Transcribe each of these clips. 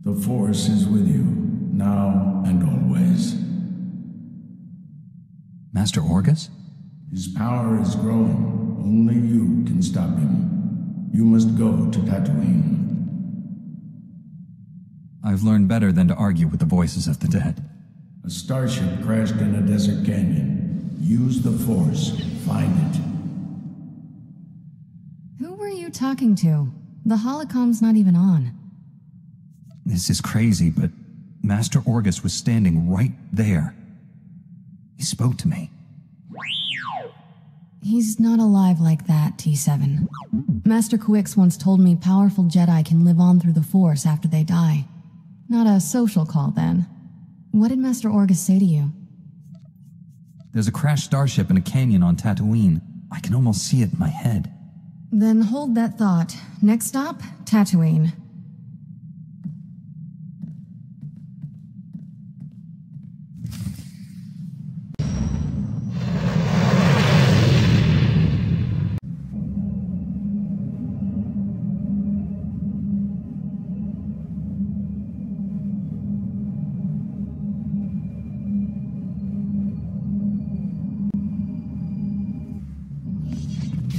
The Force is with you, now and always. Master Orgus? His power is growing. Only you can stop him. You must go to Tatooine. I've learned better than to argue with the voices of the dead. A starship crashed in a desert canyon. Use the Force. Find it. Who were you talking to? The holocom's not even on. This is crazy, but Master Orgus was standing right there. He spoke to me. He's not alive like that, T7. Master Quesh once told me powerful Jedi can live on through the Force after they die. Not a social call, then. What did Master Orgus say to you? There's a crashed starship in a canyon on Tatooine. I can almost see it in my head. Then hold that thought. Next stop, Tatooine.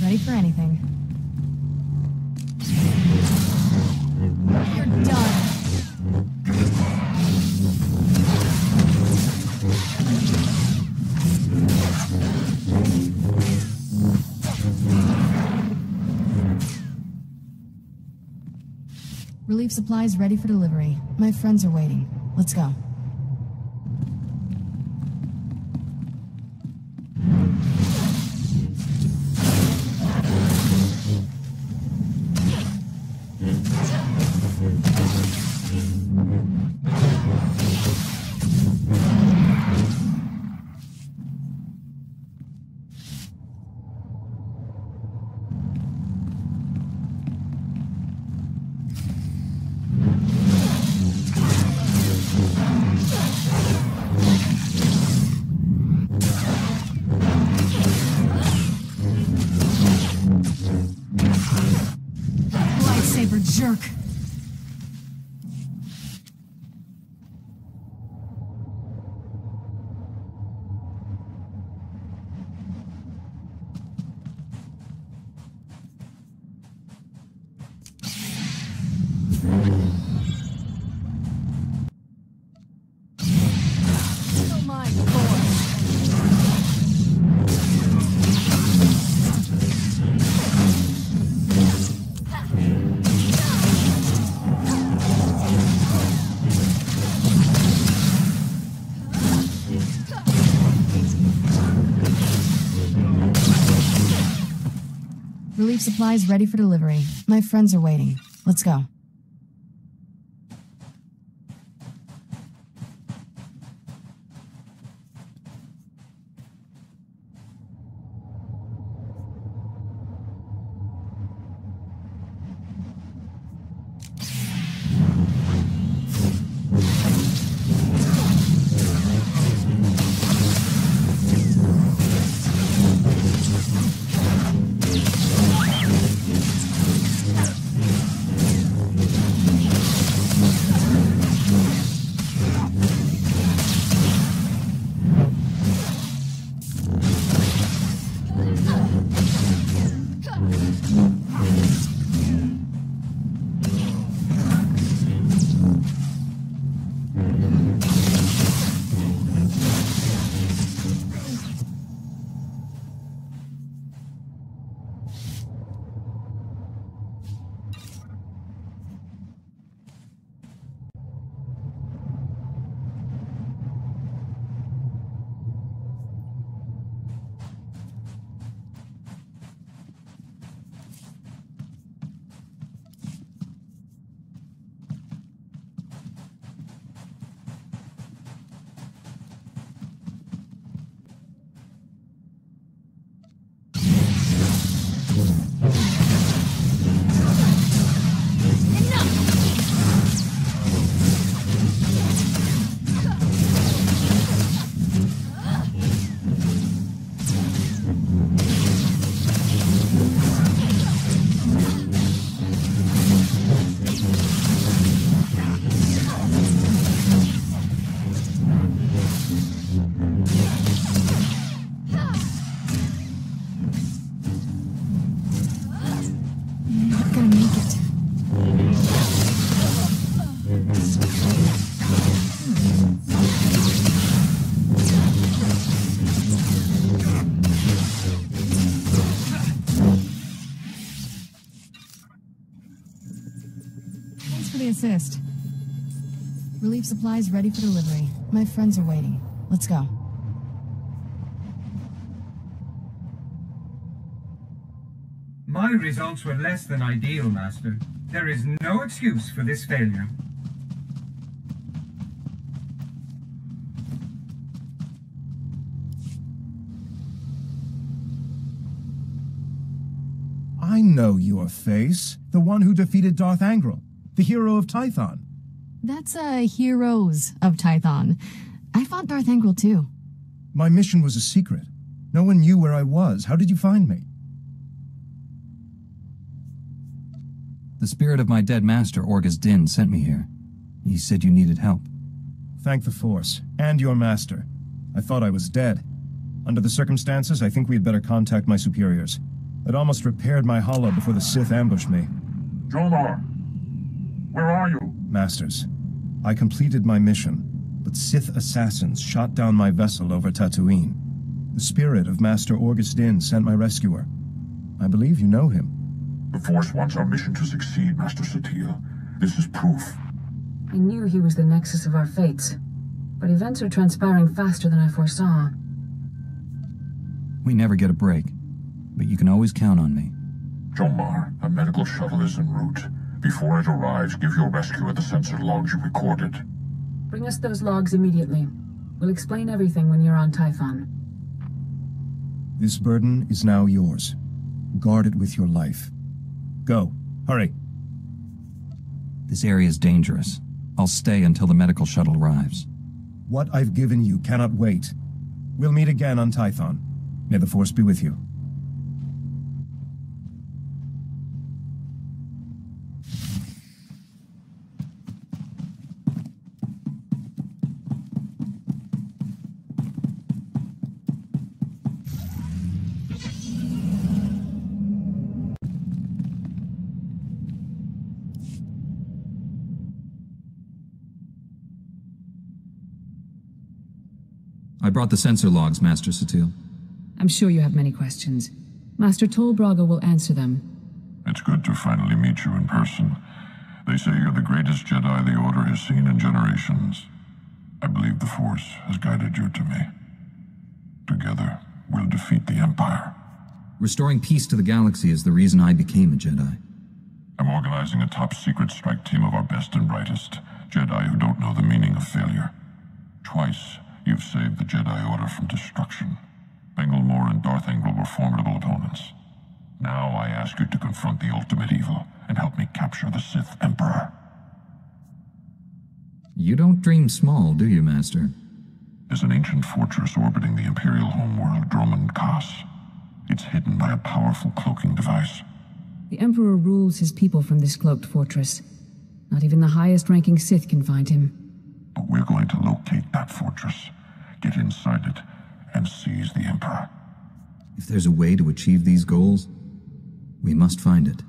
Ready for anything. You're done. Relief supplies ready for delivery. My friends are waiting. Let's go. Jerk. Oh my God. Relief supplies ready for delivery. My friends are waiting. Let's go. assist. Relief supplies ready for delivery. My friends are waiting. Let's go. My results were less than ideal, Master. There is no excuse for this failure. I know your face. The one who defeated Darth Angral, the hero of Tython. That's, Heroes of Tython. I fought Darth Angral too. My mission was a secret. No one knew where I was. How did you find me? The spirit of my dead master, Orgus Din, sent me here. He said you needed help. Thank the Force, and your master. I thought I was dead. Under the circumstances, I think we had better contact my superiors. I'd almost repaired my holo before the Sith ambushed me. Jomar, where are you? Masters, I completed my mission, but Sith assassins shot down my vessel over Tatooine. The spirit of Master Orgus Din sent my rescuer. I believe you know him. The Force wants our mission to succeed, Master Satele. This is proof. I knew he was the nexus of our fates, but events are transpiring faster than I foresaw. We never get a break, but you can always count on me. Jomar, a medical shuttle is en route. Before it arrives, give your rescuer the sensor logs you recorded. Bring us those logs immediately. We'll explain everything when you're on Typhon. This burden is now yours. Guard it with your life. Go. Hurry. This area is dangerous. I'll stay until the medical shuttle arrives. What I've given you cannot wait. We'll meet again on Tython. May the Force be with you. I brought the sensor logs, Master Satele. I'm sure you have many questions. Master Tol Braga will answer them. It's good to finally meet you in person. They say you're the greatest Jedi the Order has seen in generations. I believe the Force has guided you to me. Together, we'll defeat the Empire. Restoring peace to the galaxy is the reason I became a Jedi. I'm organizing a top-secret strike team of our best and brightest, Jedi who don't know the meaning of failure. Twice, you've saved the Jedi Order from destruction. Balmorra and Darth Angral were formidable opponents. Now I ask you to confront the ultimate evil and help me capture the Sith Emperor. You don't dream small, do you, Master? There's an ancient fortress orbiting the Imperial homeworld, Dromund Kaas. It's hidden by a powerful cloaking device. The Emperor rules his people from this cloaked fortress. Not even the highest-ranking Sith can find him. But we're going to locate that fortress, get inside it, and seize the Emperor. If there's a way to achieve these goals, we must find it.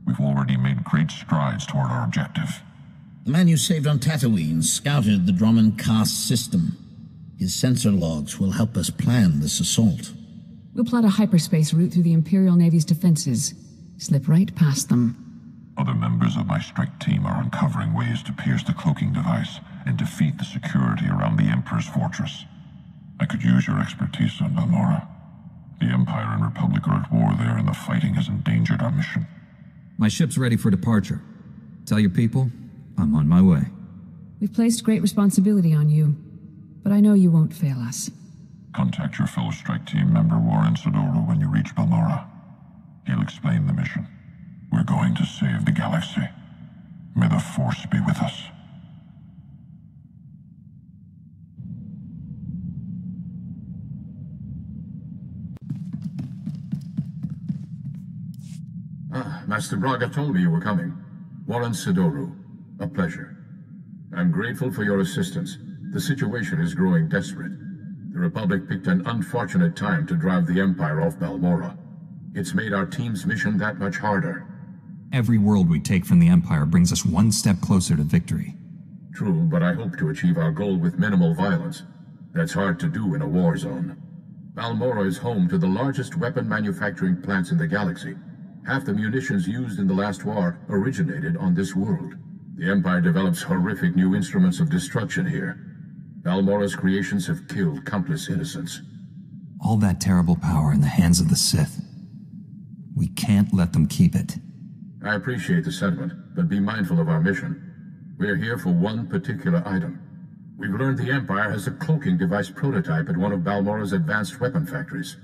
We've already made great strides toward our objective. The man you saved on Tatooine scouted the Dromund Kaas system. His sensor logs will help us plan this assault. We'll plot a hyperspace route through the Imperial Navy's defenses. Slip right past them. Other members of my strike team are uncovering ways to pierce the cloaking device and defeat the security around the Emperor's fortress. I could use your expertise on Balmorra. The Empire and Republic are at war there, and the fighting has endangered our mission. My ship's ready for departure. Tell your people, I'm on my way. We've placed great responsibility on you, but I know you won't fail us. Contact your fellow strike team member Warren Sidoro when you reach Balmorra. He'll explain the mission. We're going to save the galaxy. May the Force be with us. Master Braga told me you were coming. Warren Sidoro, a pleasure. I'm grateful for your assistance. The situation is growing desperate. The Republic picked an unfortunate time to drive the Empire off Balmorra. It's made our team's mission that much harder. Every world we take from the Empire brings us one step closer to victory. True, but I hope to achieve our goal with minimal violence. That's hard to do in a war zone. Balmorra is home to the largest weapon manufacturing plants in the galaxy. Half the munitions used in the last war originated on this world. The Empire develops horrific new instruments of destruction here. Balmorra's creations have killed countless innocents. All that terrible power in the hands of the Sith. We can't let them keep it. I appreciate the sentiment, but be mindful of our mission. We're here for one particular item. We've learned the Empire has a cloaking device prototype at one of Balmorra's advanced weapon factories.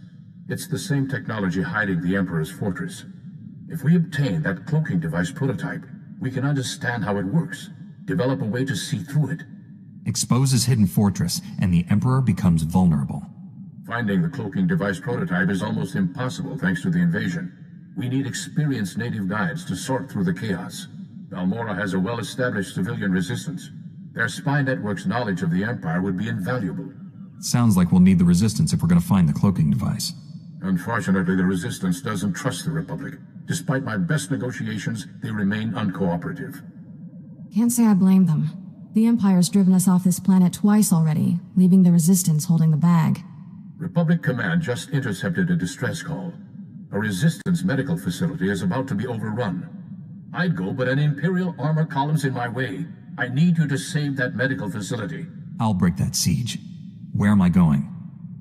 It's the same technology hiding the Emperor's fortress. If we obtain that cloaking device prototype, we can understand how it works, develop a way to see through it. Expose his hidden fortress, and the Emperor becomes vulnerable. Finding the cloaking device prototype is almost impossible thanks to the invasion. We need experienced native guides to sort through the chaos. Balmorra has a well-established civilian resistance. Their spy network's knowledge of the Empire would be invaluable. Sounds like we'll need the Resistance if we're gonna find the cloaking device. Unfortunately, the Resistance doesn't trust the Republic. Despite my best negotiations, they remain uncooperative. Can't say I blame them. The Empire's driven us off this planet twice already, leaving the Resistance holding the bag. Republic Command just intercepted a distress call. A Resistance medical facility is about to be overrun. I'd go, but an Imperial armor column's in my way. I need you to save that medical facility. I'll break that siege. Where am I going?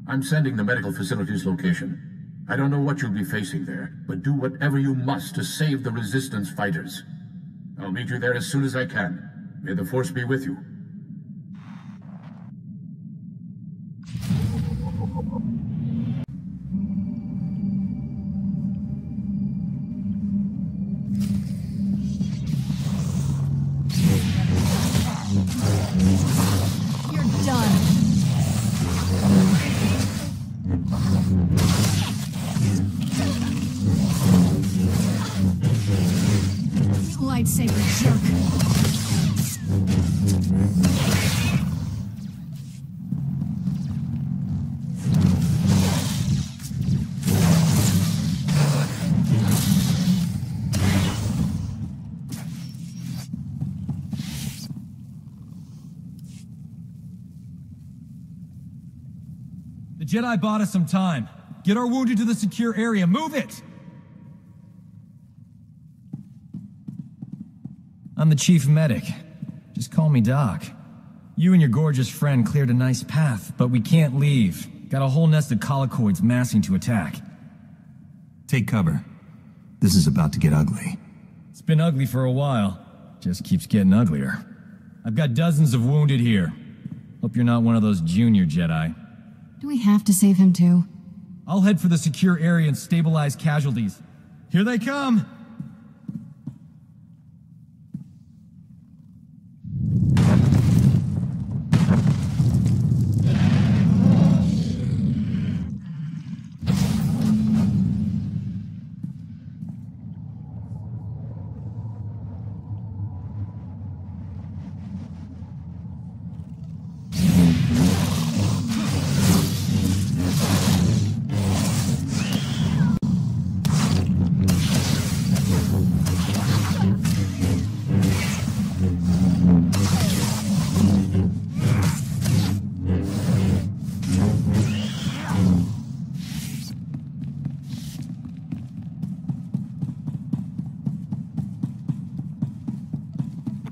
I'm sending the medical facility's location. I don't know what you'll be facing there, but do whatever you must to save the Resistance fighters. I'll meet you there as soon as I can. May the Force be with you. You're done. Lightsaber jerk. The Jedi bought us some time. Get our wounded to the secure area. Move it! I'm the chief medic. Just call me Doc. You and your gorgeous friend cleared a nice path, but we can't leave. Got a whole nest of colicoids massing to attack. Take cover. This is about to get ugly. It's been ugly for a while. Just keeps getting uglier. I've got dozens of wounded here. Hope you're not one of those junior Jedi. Do we have to save him too? I'll head for the secure area and stabilize casualties. Here they come!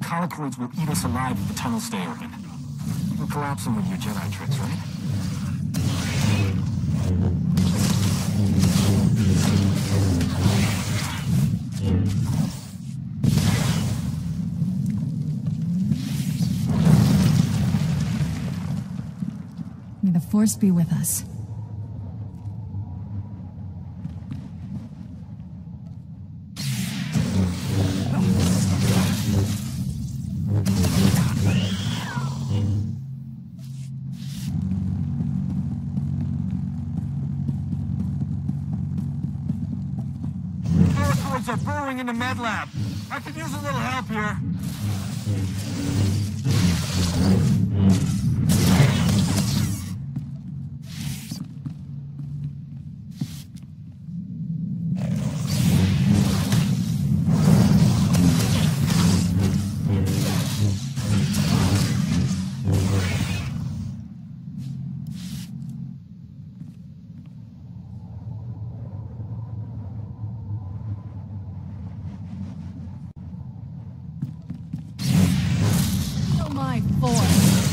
Colicoids will eat us alive if the tunnels stay open. You can collapse them with your Jedi tricks, right? May the Force be with us. Colicoids are burrowing in the med lab. I could use a little help here. my force.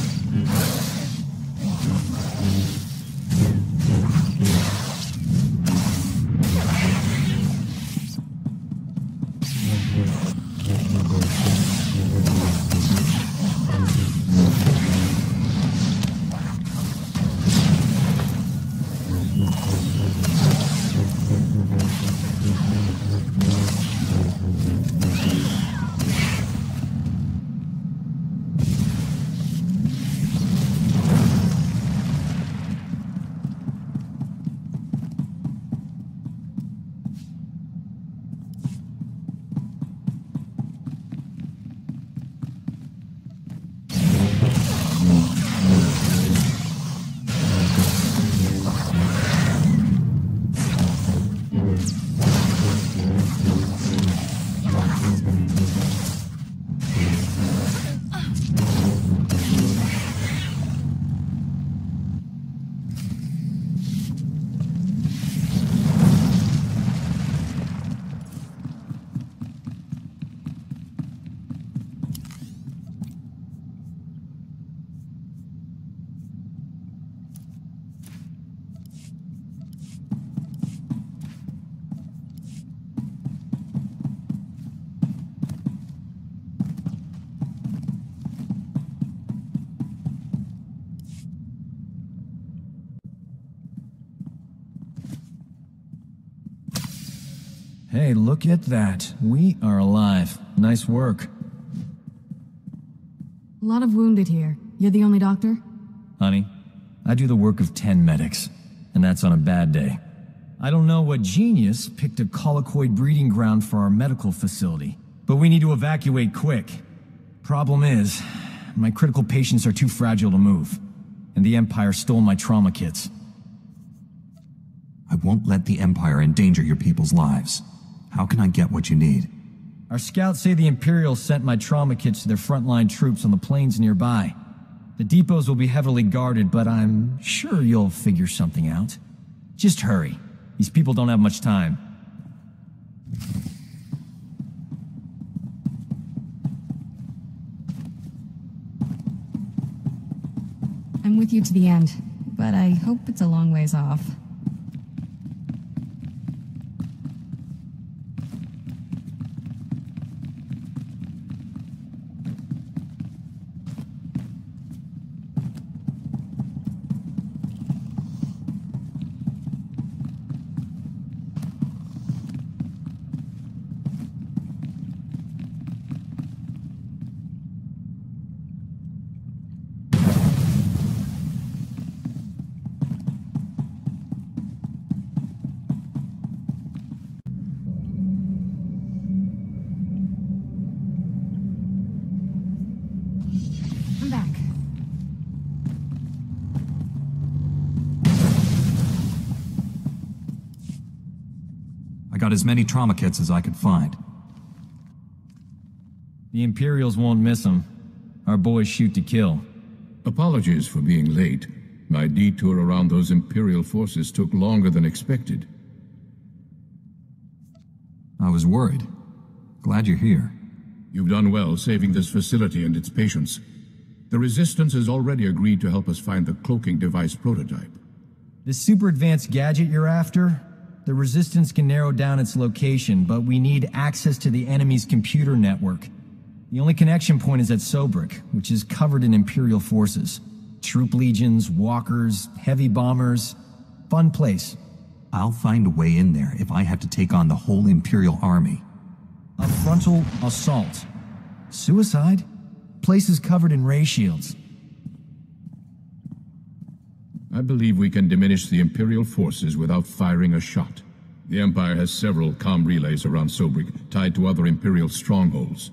Hey, look at that. We are alive. Nice work. A lot of wounded here. You're the only doctor? Honey, I do the work of 10 medics, and that's on a bad day. I don't know what genius picked a colicoid breeding ground for our medical facility, but we need to evacuate quick. Problem is, my critical patients are too fragile to move, and the Empire stole my trauma kits. I won't let the Empire endanger your people's lives. How can I get what you need? Our scouts say the Imperials sent my trauma kits to their frontline troops on the plains nearby. The depots will be heavily guarded, but I'm sure you'll figure something out. Just hurry. These people don't have much time. I'm with you to the end, but I hope it's a long ways off. I got as many trauma kits as I could find. The Imperials won't miss them. Our boys shoot to kill. Apologies for being late. My detour around those Imperial forces took longer than expected. I was worried. Glad you're here. You've done well saving this facility and its patients. The Resistance has already agreed to help us find the cloaking device prototype. This super advanced gadget you're after? The Resistance can narrow down its location, but we need access to the enemy's computer network. The only connection point is at Sobrik, which is covered in Imperial forces. Troop legions, walkers, heavy bombers. Fun place. I'll find a way in there if I have to take on the whole Imperial army. A frontal assault. Suicide? Place is covered in ray shields. I believe we can diminish the Imperial forces without firing a shot. The Empire has several comm relays around Sobrik tied to other Imperial strongholds.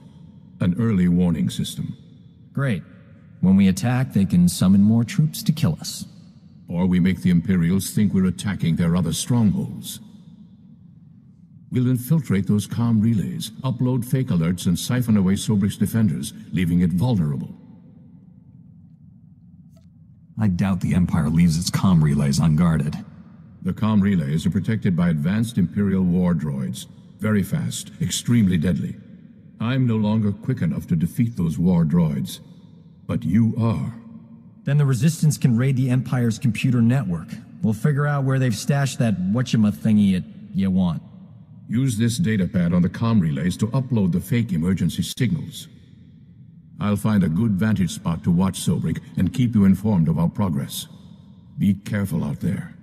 An early warning system. Great. When we attack, they can summon more troops to kill us. Or we make the Imperials think we're attacking their other strongholds. We'll infiltrate those comm relays, upload fake alerts, and siphon away Sobrik's defenders, leaving it vulnerable. I doubt the Empire leaves its comm relays unguarded. The comm relays are protected by advanced Imperial war droids. Very fast, extremely deadly. I'm no longer quick enough to defeat those war droids. But you are. Then the Resistance can raid the Empire's computer network. We'll figure out where they've stashed that whatchamacallit you want. Use this datapad on the comm relays to upload the fake emergency signals. I'll find a good vantage spot to watch Sobrik and keep you informed of our progress. Be careful out there.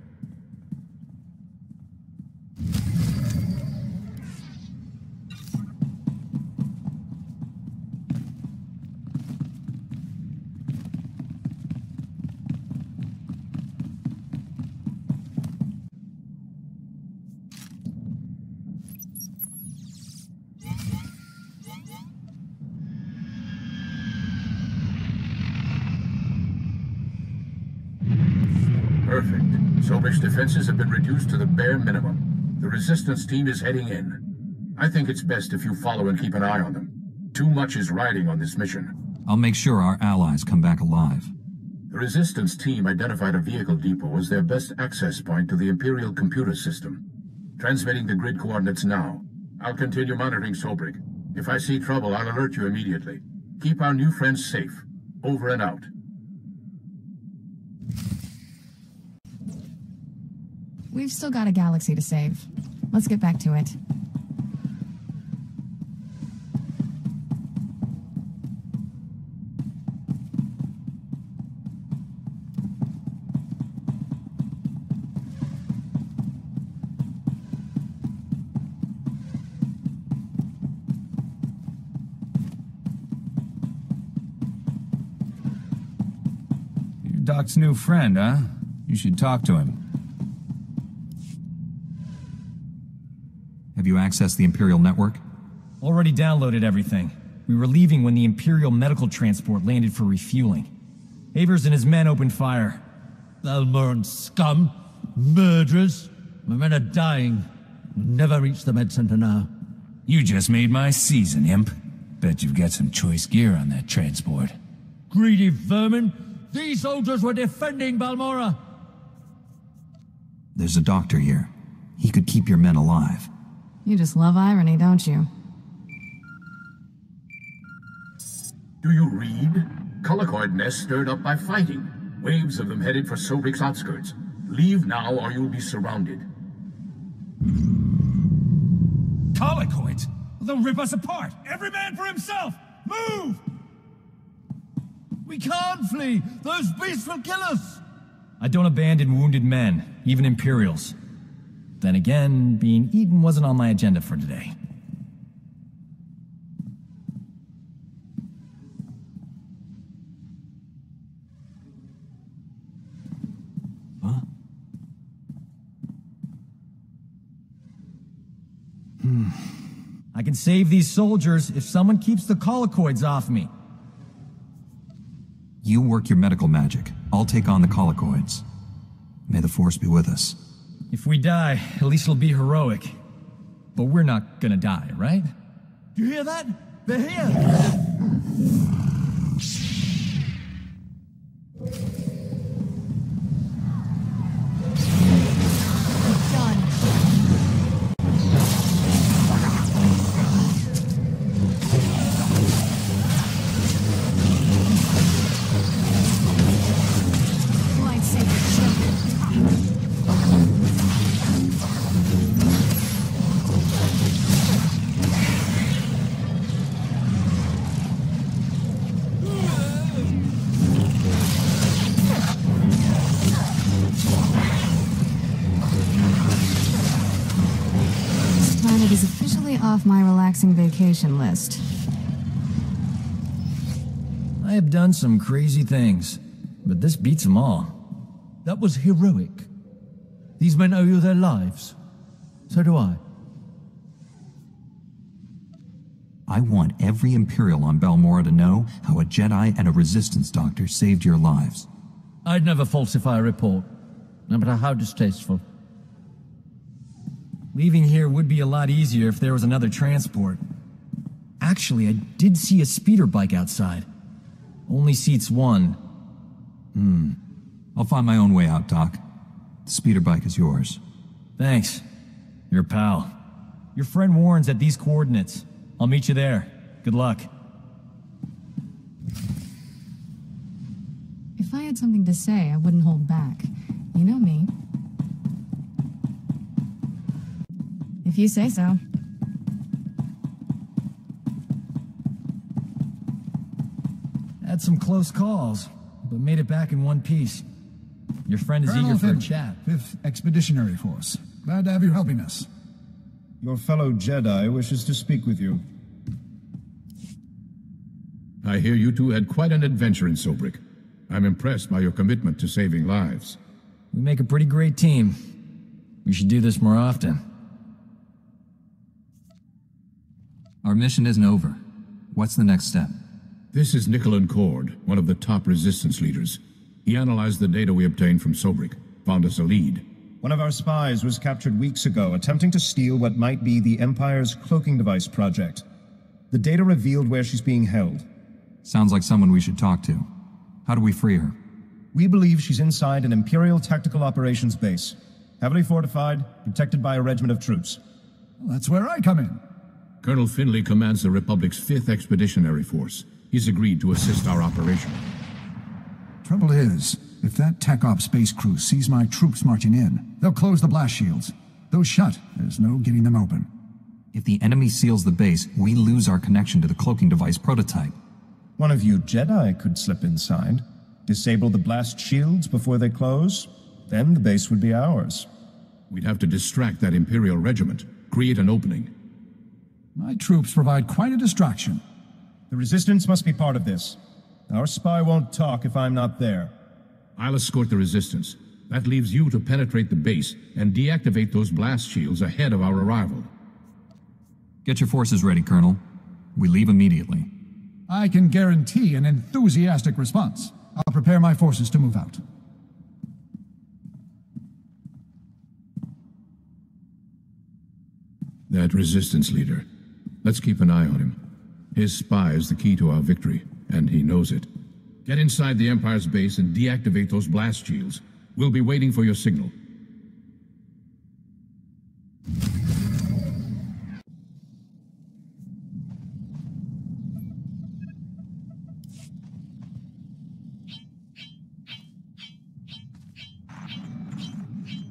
Perfect. Sobrik's defenses have been reduced to the bare minimum. The Resistance team is heading in. I think it's best if you follow and keep an eye on them. Too much is riding on this mission. I'll make sure our allies come back alive. The Resistance team identified a vehicle depot as their best access point to the Imperial computer system. Transmitting the grid coordinates now. I'll continue monitoring Sobrik. If I see trouble, I'll alert you immediately. Keep our new friends safe. Over and out. We've still got a galaxy to save. Let's get back to it. You're Doc's new friend, huh? You should talk to him. Have you accessed the Imperial network? Already downloaded everything. We were leaving when the Imperial medical transport landed for refueling. Avers and his men opened fire. Balmorran scum! Murderers! My men are dying. We'll never reach the med center now. You just made my season, imp. Bet you've got some choice gear on that transport. Greedy vermin! These soldiers were defending Balmorra! There's a doctor here. He could keep your men alive. You just love irony, don't you? Do you read? Colicoid nests stirred up by fighting. Waves of them headed for Sobrik's outskirts. Leave now or you'll be surrounded. Colicoids? They'll rip us apart! Every man for himself! Move! We can't flee! Those beasts will kill us! I don't abandon wounded men, even Imperials. Then again, being eaten wasn't on my agenda for today. Huh? I can save these soldiers if someone keeps the colicoids off me. You work your medical magic. I'll take on the colicoids. May the Force be with us. If we die, at least it'll be heroic. But we're not gonna die, right? You hear that? They're here! Off my relaxing vacation list. I have done some crazy things, but this beats them all. That was heroic. These men owe you their lives. So do I. I want every Imperial on Balmorra to know how a Jedi and a Resistance doctor saved your lives. I'd never falsify a report, no matter how distasteful. Leaving here would be a lot easier if there was another transport. Actually, I did see a speeder bike outside. Only seats one. I'll find my own way out, Doc. The speeder bike is yours. Thanks. Your pal. Your friend Warren's at these coordinates. I'll meet you there. Good luck. had something to say, I wouldn't hold back. You know me. If you say so. Had some close calls, but made it back in one piece. Your friend is eager for a chat. 5th Expeditionary Force. Glad to have you helping us. Your fellow Jedi wishes to speak with you. I hear you two had quite an adventure in Sobrik. I'm impressed by your commitment to saving lives. We make a pretty great team. We should do this more often. Our mission isn't over. What's the next step? This is Nicholan Cord, one of the top resistance leaders. He analyzed the data we obtained from Sobrik, found us a lead. One of our spies was captured weeks ago, attempting to steal what might be the Empire's cloaking device project. The data revealed where she's being held. Sounds like someone we should talk to. How do we free her? We believe she's inside an Imperial Tactical Operations base. Heavily fortified, protected by a regiment of troops. Well, that's where I come in. Colonel Finley commands the Republic's 5th Expeditionary Force. He's agreed to assist our operation. Trouble is, if that Tech Op space crew sees my troops marching in, they'll close the blast shields. Those shut, there's no getting them open. If the enemy seals the base, we lose our connection to the cloaking device prototype. One of you Jedi could slip inside, disable the blast shields before they close, then the base would be ours. We'd have to distract that Imperial regiment, create an opening. My troops provide quite a distraction. The Resistance must be part of this. Our spy won't talk if I'm not there. I'll escort the Resistance. That leaves you to penetrate the base and deactivate those blast shields ahead of our arrival. Get your forces ready, Colonel. We leave immediately. I can guarantee an enthusiastic response. I'll prepare my forces to move out. That Resistance leader. Let's keep an eye on him. His spy is the key to our victory, and he knows it. Get inside the Empire's base and deactivate those blast shields. We'll be waiting for your signal.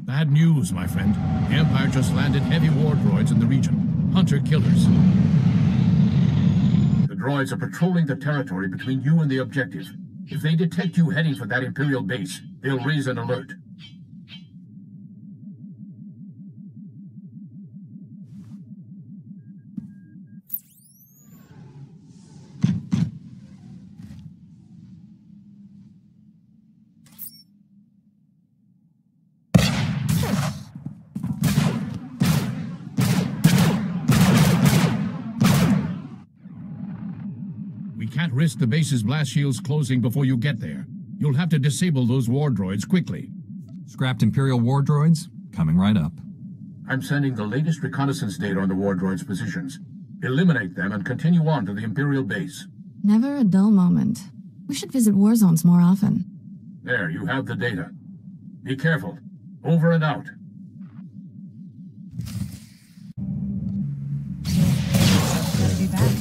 Bad news, my friend. The Empire just landed heavy war droids in the region. Hunter-killers. The droids are patrolling the territory between you and the objective. If they detect you heading for that Imperial base, they'll raise an alert. Can't risk the base's blast shields closing before you get there. You'll have to disable those war droids quickly. Scrapped Imperial war droids? Coming right up. I'm sending the latest reconnaissance data on the war droids' positions. Eliminate them and continue on to the Imperial base. Never a dull moment. We should visit war zones more often. There, you have the data. Be careful. Over and out. Be back.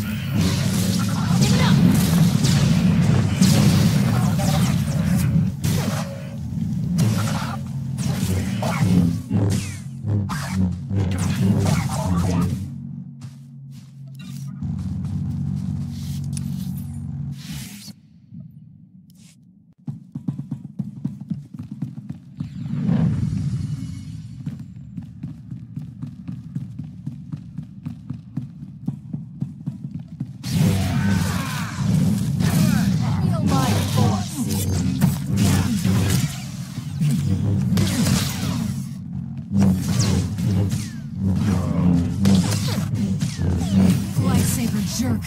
Jerk.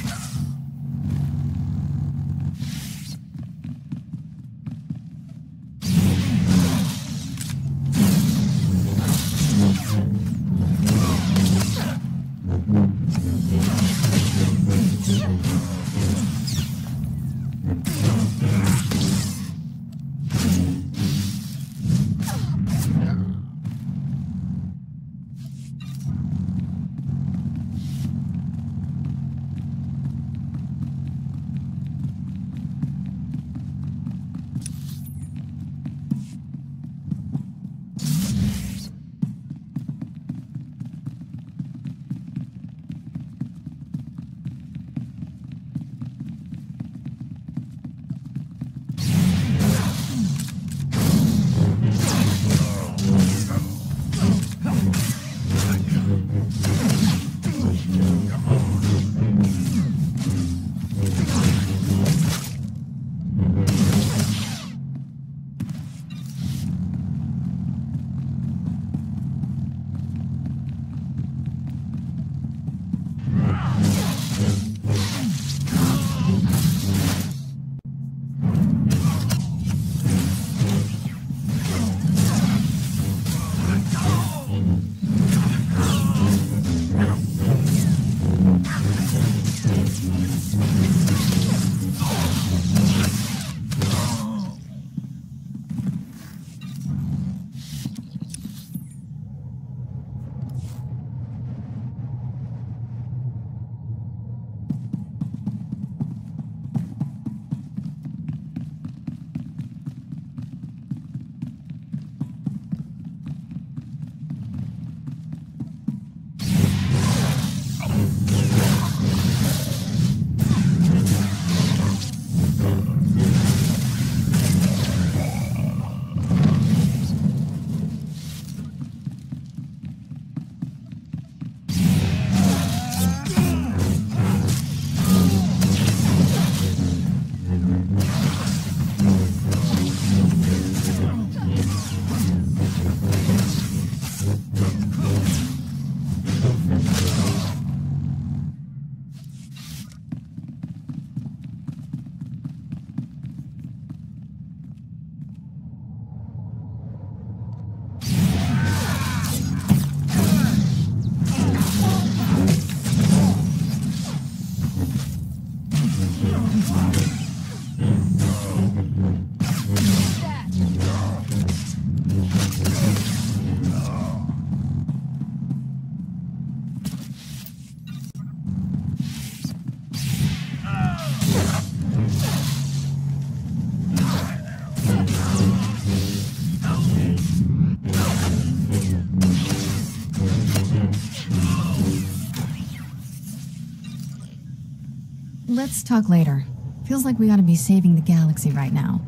Let's talk later. Feels like we gotta be saving the galaxy right now.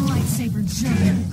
Lightsaber journey.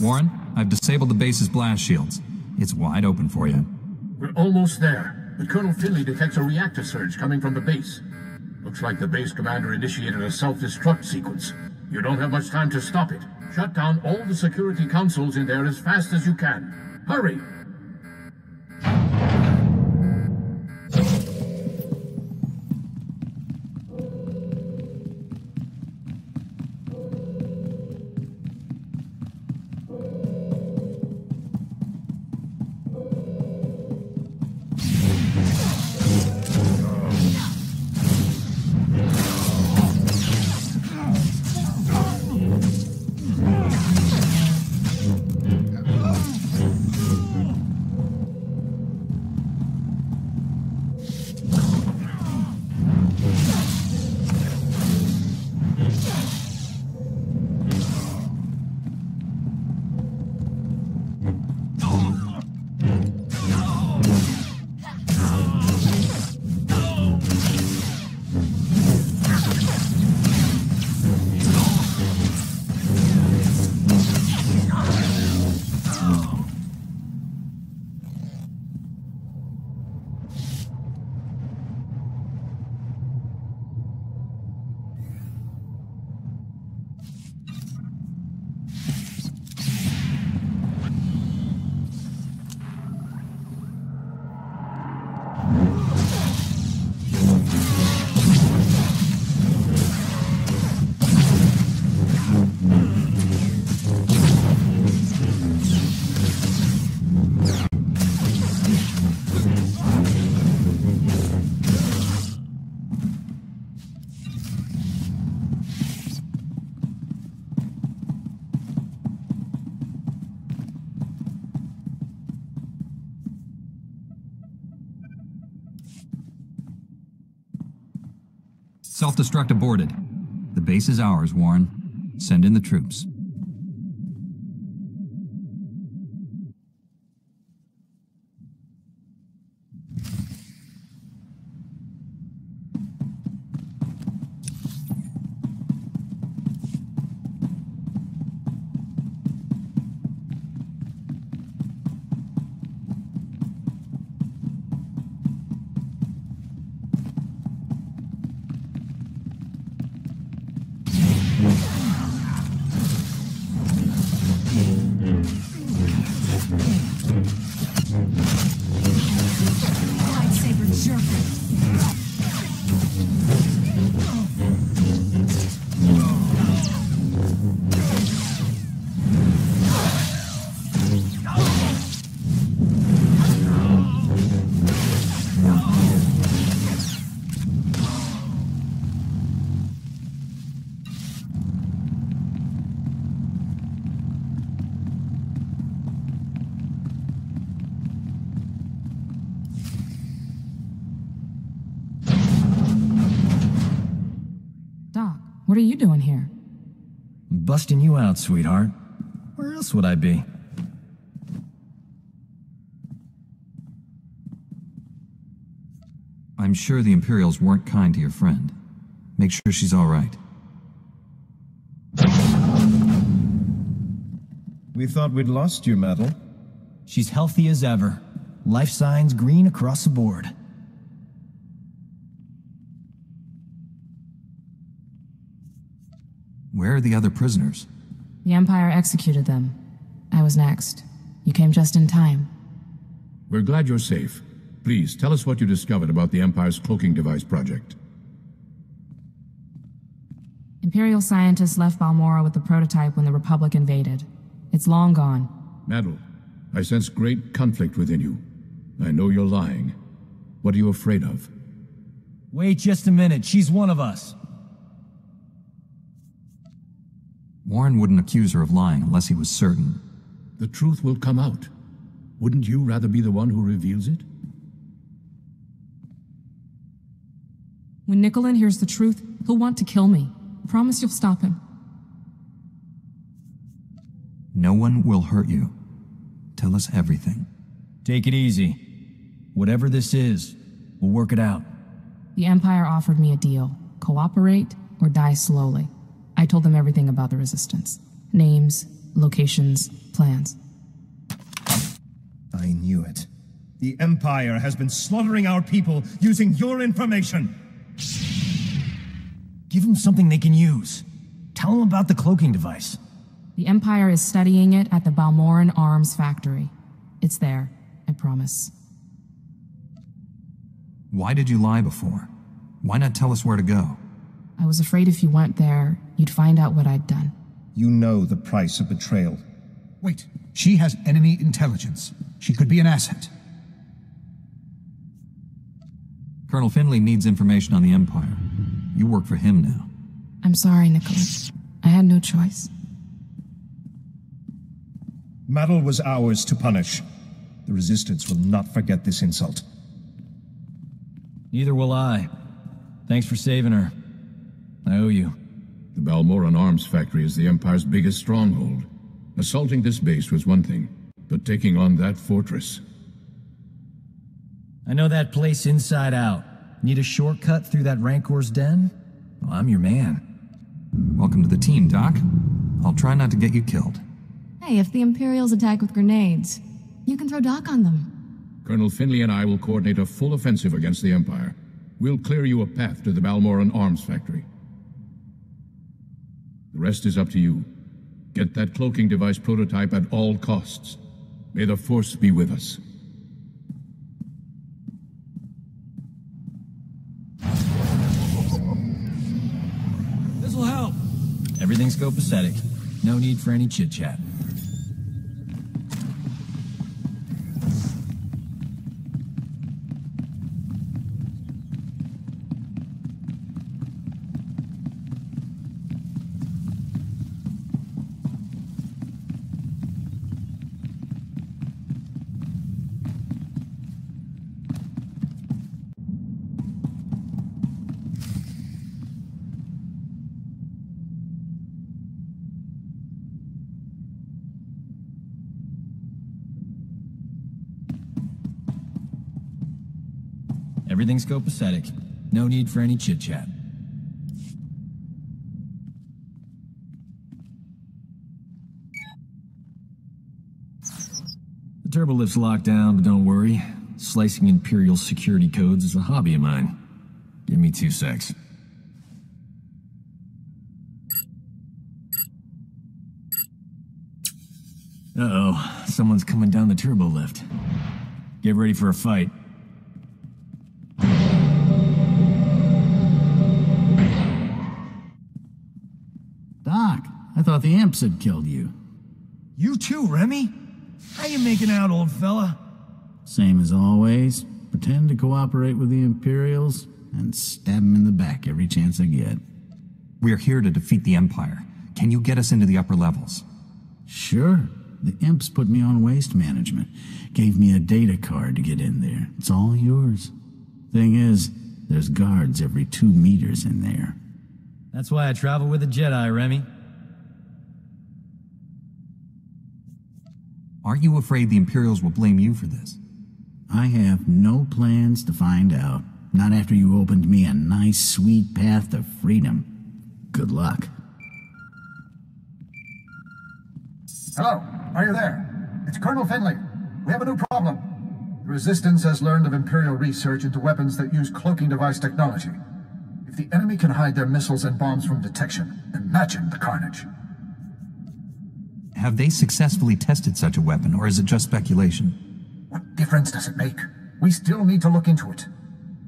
Warren, I've disabled the base's blast shields. It's wide open for you. We're almost there, but Colonel Finley detects a reactor surge coming from the base. Looks like the base commander initiated a self-destruct sequence. You don't have much time to stop it. Shut down all the security consoles in there as fast as you can. Hurry! Self-destruct aborted. The base is ours, Warren. Send in the troops. What are you doing here? I'm busting you out, sweetheart. Where else would I be? I'm sure the Imperials weren't kind to your friend. Make sure she's all right. We thought we'd lost you, Metal. She's healthy as ever. Life signs green across the board. Where are the other prisoners? The Empire executed them. I was next. You came just in time. We're glad you're safe. Please, tell us what you discovered about the Empire's cloaking device project. Imperial scientists left Balmorra with the prototype when the Republic invaded. It's long gone. Metal, I sense great conflict within you. I know you're lying. What are you afraid of? Wait just a minute. She's one of us. Warren wouldn't accuse her of lying unless he was certain. The truth will come out. Wouldn't you rather be the one who reveals it? When Nicolin hears the truth, he'll want to kill me. Promise you'll stop him. No one will hurt you. Tell us everything. Take it easy. Whatever this is, we'll work it out. The Empire offered me a deal. Cooperate or die slowly. I told them everything about the Resistance. Names, locations, plans. I knew it. The Empire has been slaughtering our people using your information. Give them something they can use. Tell them about the cloaking device. The Empire is studying it at the Balmorran Arms Factory. It's there, I promise. Why did you lie before? Why not tell us where to go? I was afraid if you went there, you'd find out what I'd done. You know the price of betrayal. Wait, she has enemy intelligence. She could be an asset. Colonel Finley needs information on the Empire. You work for him now. I'm sorry, Nicholas. I had no choice. Metal was ours to punish. The Resistance will not forget this insult. Neither will I. Thanks for saving her. I owe you. The Balmorran Arms Factory is the Empire's biggest stronghold. Assaulting this base was one thing, but taking on that fortress... I know that place inside out. Need a shortcut through that Rancor's den? Well, I'm your man. Welcome to the team, Doc. I'll try not to get you killed. Hey, if the Imperials attack with grenades, you can throw Doc on them. Colonel Finley and I will coordinate a full offensive against the Empire. We'll clear you a path to the Balmorran Arms Factory. The rest is up to you. Get that cloaking device prototype at all costs. May the Force be with us. This'll help. Everything's copacetic. No need for any chit-chat. Everything's copacetic. No need for any chit-chat. The turbolift's locked down, but don't worry. Slicing Imperial security codes is a hobby of mine. Give me 2 secs. Uh-oh, someone's coming down the turbolift. Get ready for a fight. Doc, I thought the imps had killed you. You too, Remy? How you making out, old fella? Same as always. Pretend to cooperate with the Imperials and stab them in the back every chance I get. We're here to defeat the Empire. Can you get us into the upper levels? Sure. The imps put me on waste management. Gave me a data card to get in there. It's all yours. Thing is, there's guards every 2 meters in there. That's why I travel with a Jedi, Remy. Aren't you afraid the Imperials will blame you for this? I have no plans to find out. Not after you opened me a nice, sweet path to freedom. Good luck. Hello, are you there? It's Colonel Finley. We have a new problem. The Resistance has learned of Imperial research into weapons that use cloaking device technology. If the enemy can hide their missiles and bombs from detection, imagine the carnage. Have they successfully tested such a weapon, or is it just speculation? What difference does it make? We still need to look into it.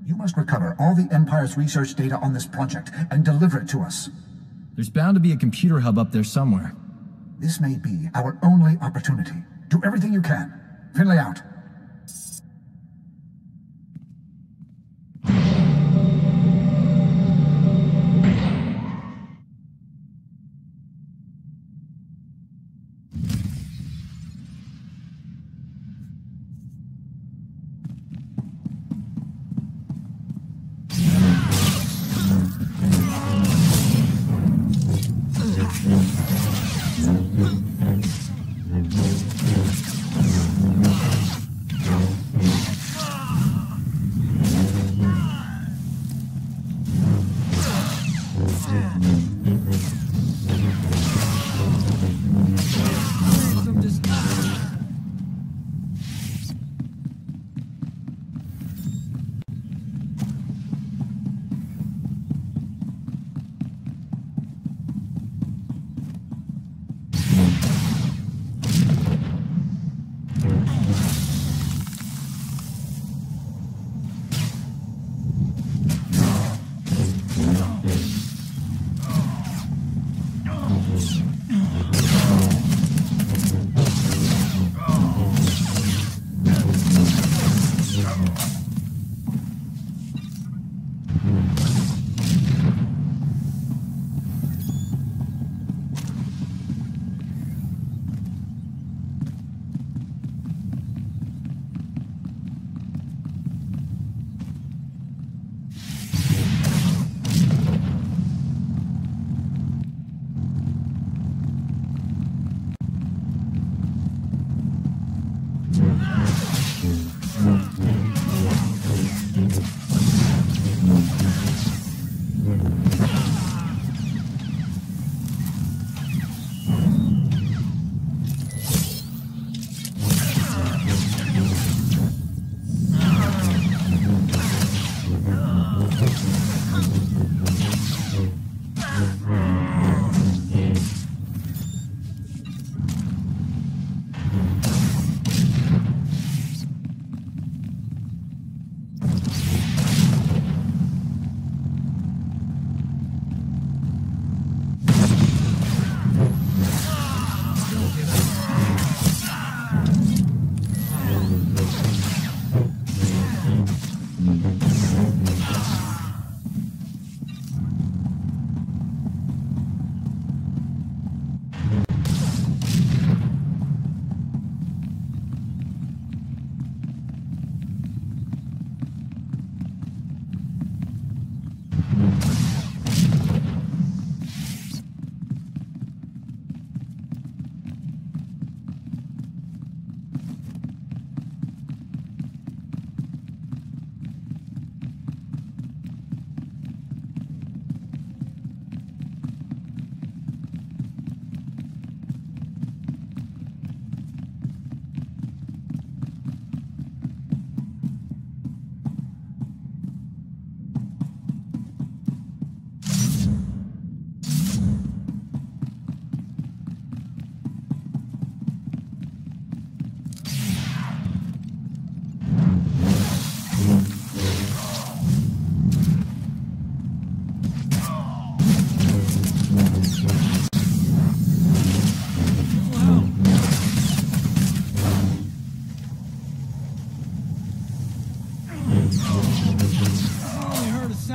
You must recover all the Empire's research data on this project and deliver it to us. There's bound to be a computer hub up there somewhere. This may be our only opportunity. Do everything you can. Finley out.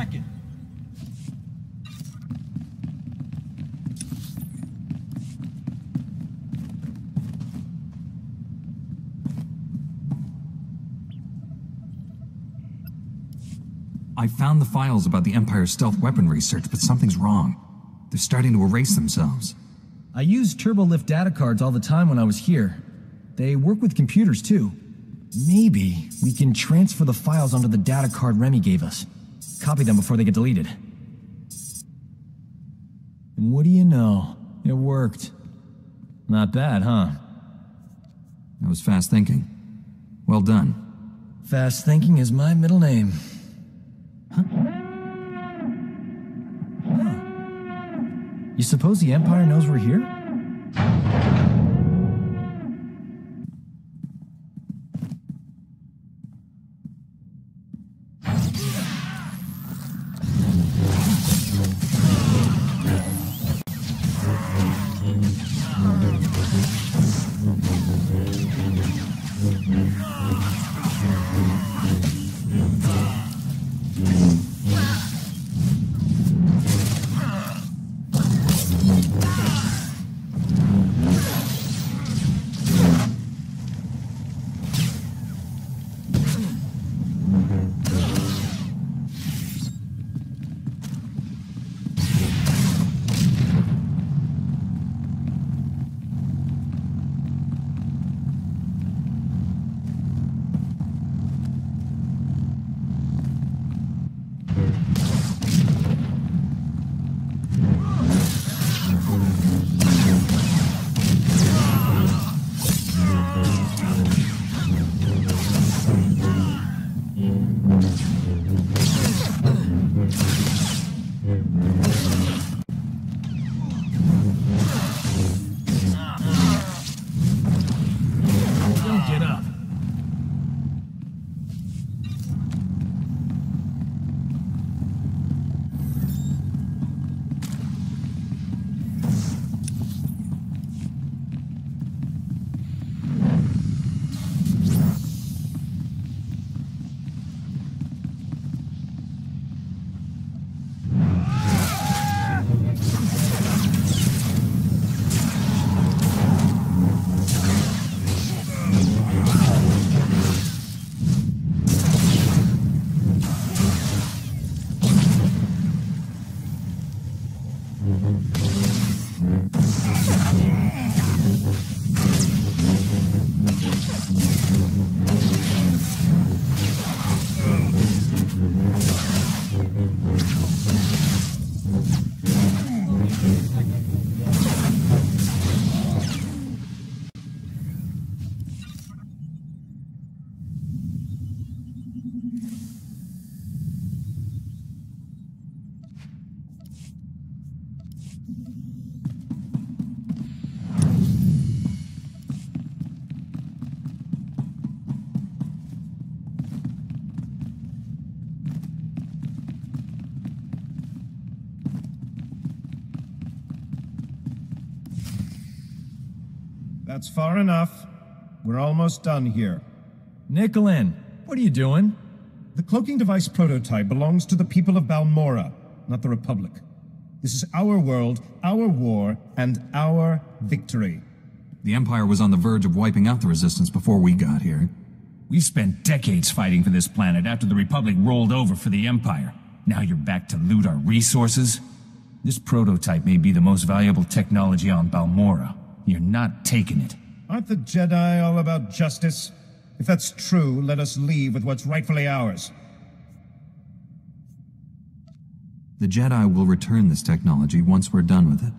second. I found the files about the Empire's stealth weapon research, but something's wrong. They're starting to erase themselves. I used turbolift data cards all the time when I was here. They work with computers, too. Maybe we can transfer the files onto the data card Remy gave us. Copy them before they get deleted. And what do you know? It worked. Not bad, huh? That was fast thinking. Well done. Fast thinking is my middle name. Huh? You suppose the Empire knows we're here? That's far enough. We're almost done here. Nicolin, what are you doing? The cloaking device prototype belongs to the people of Balmorra, not the Republic. This is our world, our war, and our victory. The Empire was on the verge of wiping out the Resistance before we got here. We've spent decades fighting for this planet after the Republic rolled over for the Empire. Now you're back to loot our resources? This prototype may be the most valuable technology on Balmorra. You're not taking it. Aren't the Jedi all about justice? If that's true, let us leave with what's rightfully ours. The Jedi will return this technology once we're done with it.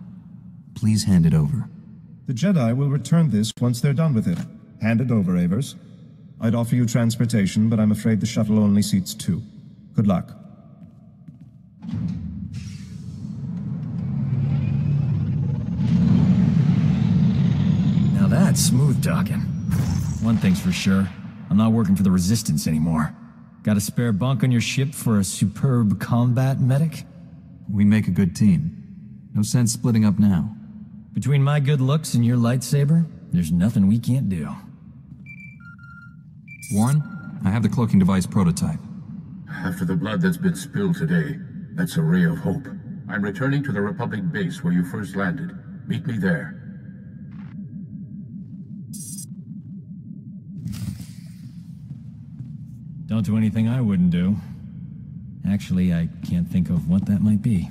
Please hand it over. The Jedi will return this once they're done with it. Hand it over, Avers. I'd offer you transportation, but I'm afraid the shuttle only seats 2. Good luck. Now that's smooth talking. One thing's for sure, I'm not working for the Resistance anymore. Got a spare bunk on your ship for a superb combat medic? We make a good team. No sense splitting up now. Between my good looks and your lightsaber, there's nothing we can't do. Warren, I have the cloaking device prototype. After the blood that's been spilled today, that's a ray of hope. I'm returning to the Republic base where you first landed. Meet me there. Don't do anything I wouldn't do. Actually, I can't think of what that might be.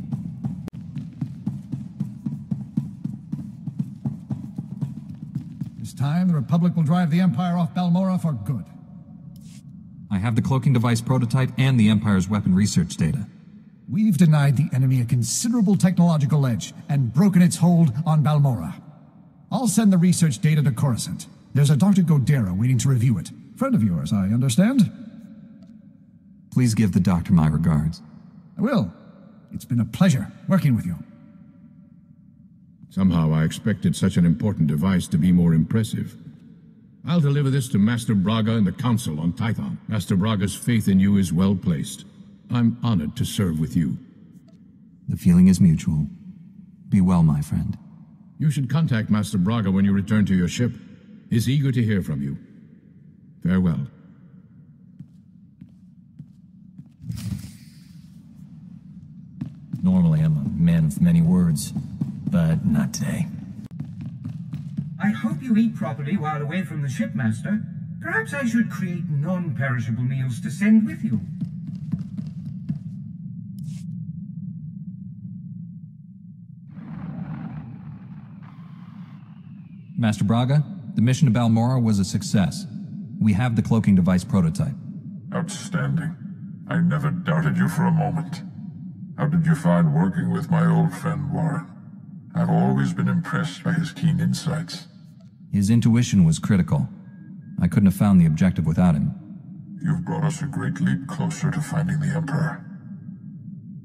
This time, the Republic will drive the Empire off Balmorra for good. I have the cloaking device prototype and the Empire's weapon research data. We've denied the enemy a considerable technological edge and broken its hold on Balmorra. I'll send the research data to Coruscant. There's a Dr. Godera waiting to review it. Friend of yours, I understand? Please give the doctor my regards. I will. It's been a pleasure working with you. Somehow I expected such an important device to be more impressive. I'll deliver this to Master Braga and the Council on Tython. Master Braga's faith in you is well placed. I'm honored to serve with you. The feeling is mutual. Be well, my friend. You should contact Master Braga when you return to your ship. He's eager to hear from you. Farewell. Normally I'm a man of many words, but not today. I hope you eat properly while away from the ship, Master. Perhaps I should create non-perishable meals to send with you. Master Braga, the mission to Balmorra was a success. We have the cloaking device prototype. Outstanding. I never doubted you for a moment. How did you find working with my old friend Warren? I've always been impressed by his keen insights. His intuition was critical. I couldn't have found the objective without him. You've brought us a great leap closer to finding the Emperor.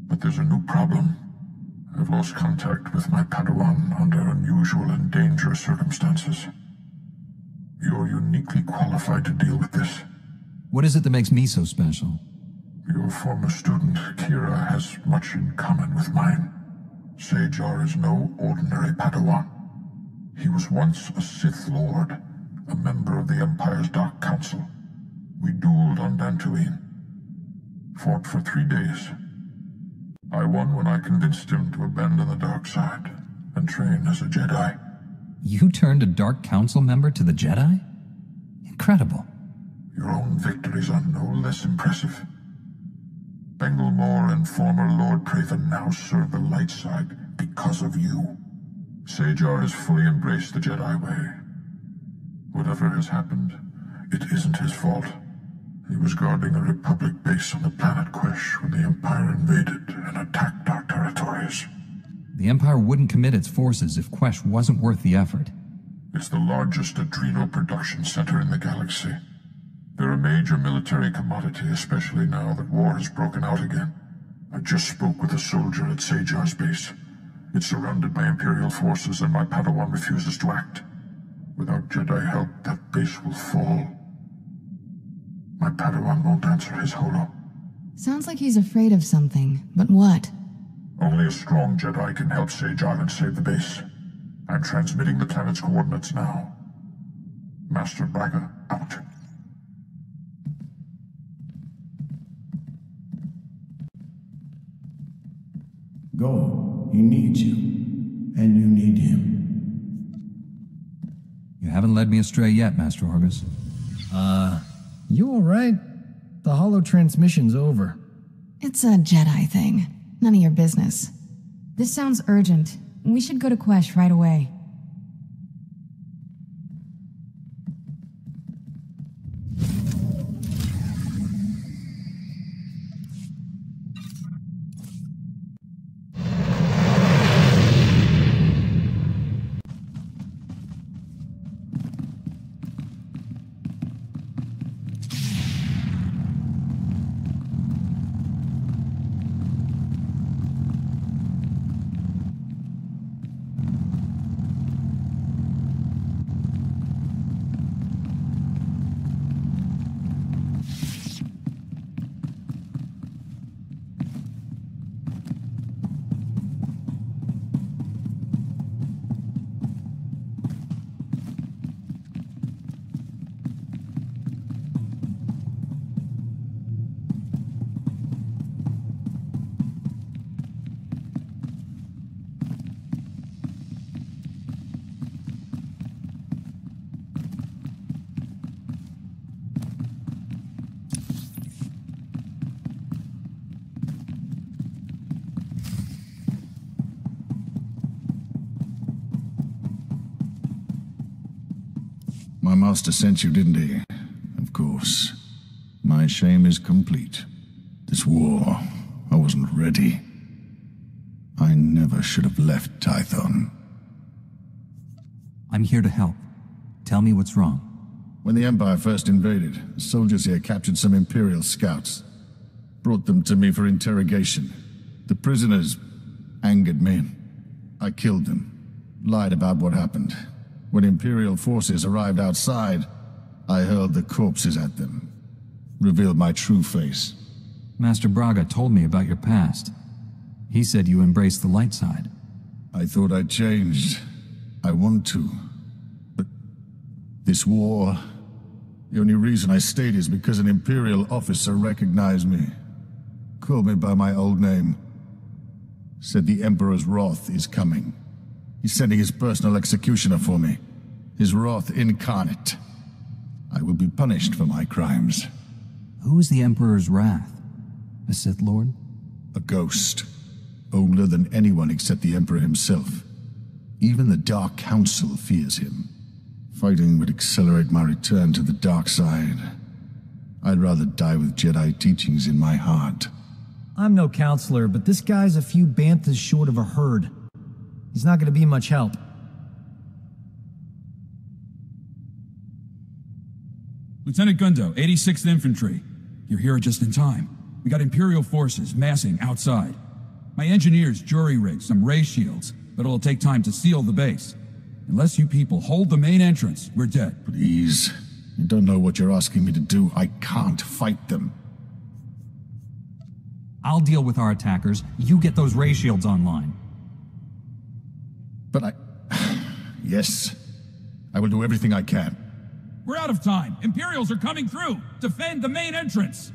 But there's a new problem. I've lost contact with my Padawan under unusual and dangerous circumstances. You're uniquely qualified to deal with this. What is it that makes me so special? Your former student, Kira, has much in common with mine. Sajar is no ordinary Padawan. He was once a Sith Lord, a member of the Empire's Dark Council. We dueled on Dantooine. Fought for 3 days. I won when I convinced him to abandon the dark side and train as a Jedi. You turned a Dark Council member to the Jedi? Incredible. Your own victories are no less impressive. Balmorra and former Lord Praven now serve the light side because of you. Sajar has fully embraced the Jedi way. Whatever has happened, it isn't his fault. He was guarding a Republic base on the planet Quesh when the Empire invaded and attacked our territories. The Empire wouldn't commit its forces if Quesh wasn't worth the effort. It's the largest adrenal production center in the galaxy. They're a major military commodity, especially now that war has broken out again. I just spoke with a soldier at Sajar's base. It's surrounded by Imperial forces and my Padawan refuses to act. Without Jedi help, that base will fall. My Padawan won't answer his holo. Sounds like he's afraid of something, but what? Only a strong Jedi can help Sajar and save the base. I'm transmitting the planet's coordinates now. Master Braga, out. Go. He needs you. And you need him. You haven't led me astray yet, Master Orgus. You alright? The holo transmission's over. It's a Jedi thing. None of your business. This sounds urgent. We should go to Quesh right away. My master sent you, didn't he? Of course. My shame is complete. This war, I wasn't ready. I never should have left Tython. I'm here to help. Tell me what's wrong. When the Empire first invaded, the soldiers here captured some Imperial scouts. Brought them to me for interrogation. The prisoners angered me. I killed them. Lied about what happened. When Imperial forces arrived outside, I hurled the corpses at them. Revealed my true face. Master Braga told me about your past. He said you embraced the light side. I thought I'd changed. I want to. But this war, the only reason I stayed is because an Imperial officer recognized me. Called me by my old name. Said the Emperor's wrath is coming. He's sending his personal executioner for me. His wrath incarnate. I will be punished for my crimes. Who is the Emperor's wrath? A Sith Lord? A ghost. Older than anyone except the Emperor himself. Even the Dark Council fears him. Fighting would accelerate my return to the dark side. I'd rather die with Jedi teachings in my heart. I'm no counselor, but this guy's a few banthas short of a herd. He's not gonna be much help. Lieutenant Gundo, 86th Infantry. You're here just in time. We got Imperial forces massing outside. My engineers jury-rigged some ray shields, but it'll take time to seal the base. Unless you people hold the main entrance, we're dead. Please. You don't know what you're asking me to do. I can't fight them. I'll deal with our attackers. You get those ray shields online. But yes. I will do everything I can. We're out of time. Imperials are coming through. Defend the main entrance.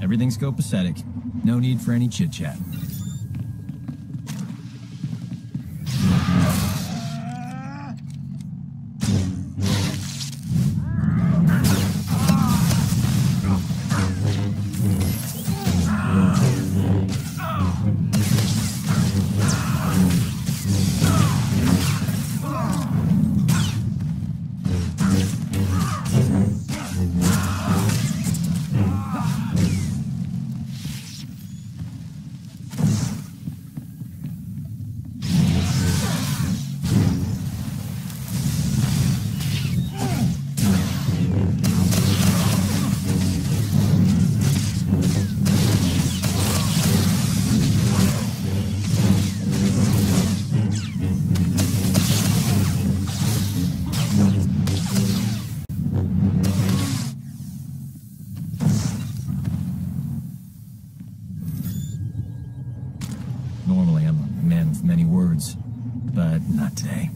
Everything's copacetic. No need for any chit-chat. Normally I'm a man with many words, but not today.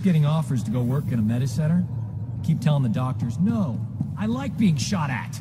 keep getting offers to go work in a meta center. Keep telling the doctors, no, I like being shot at.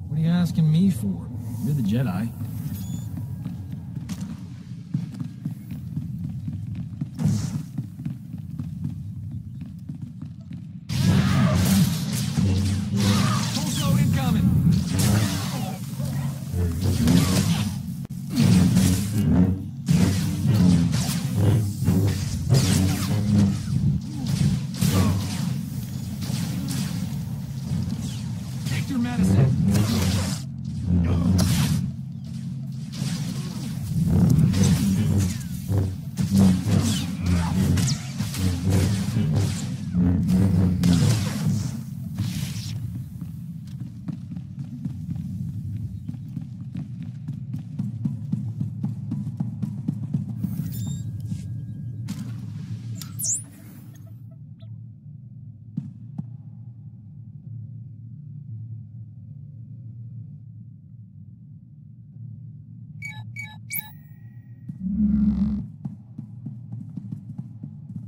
What are you asking me for? You're the Jedi. Pulso incoming! Take your medicine!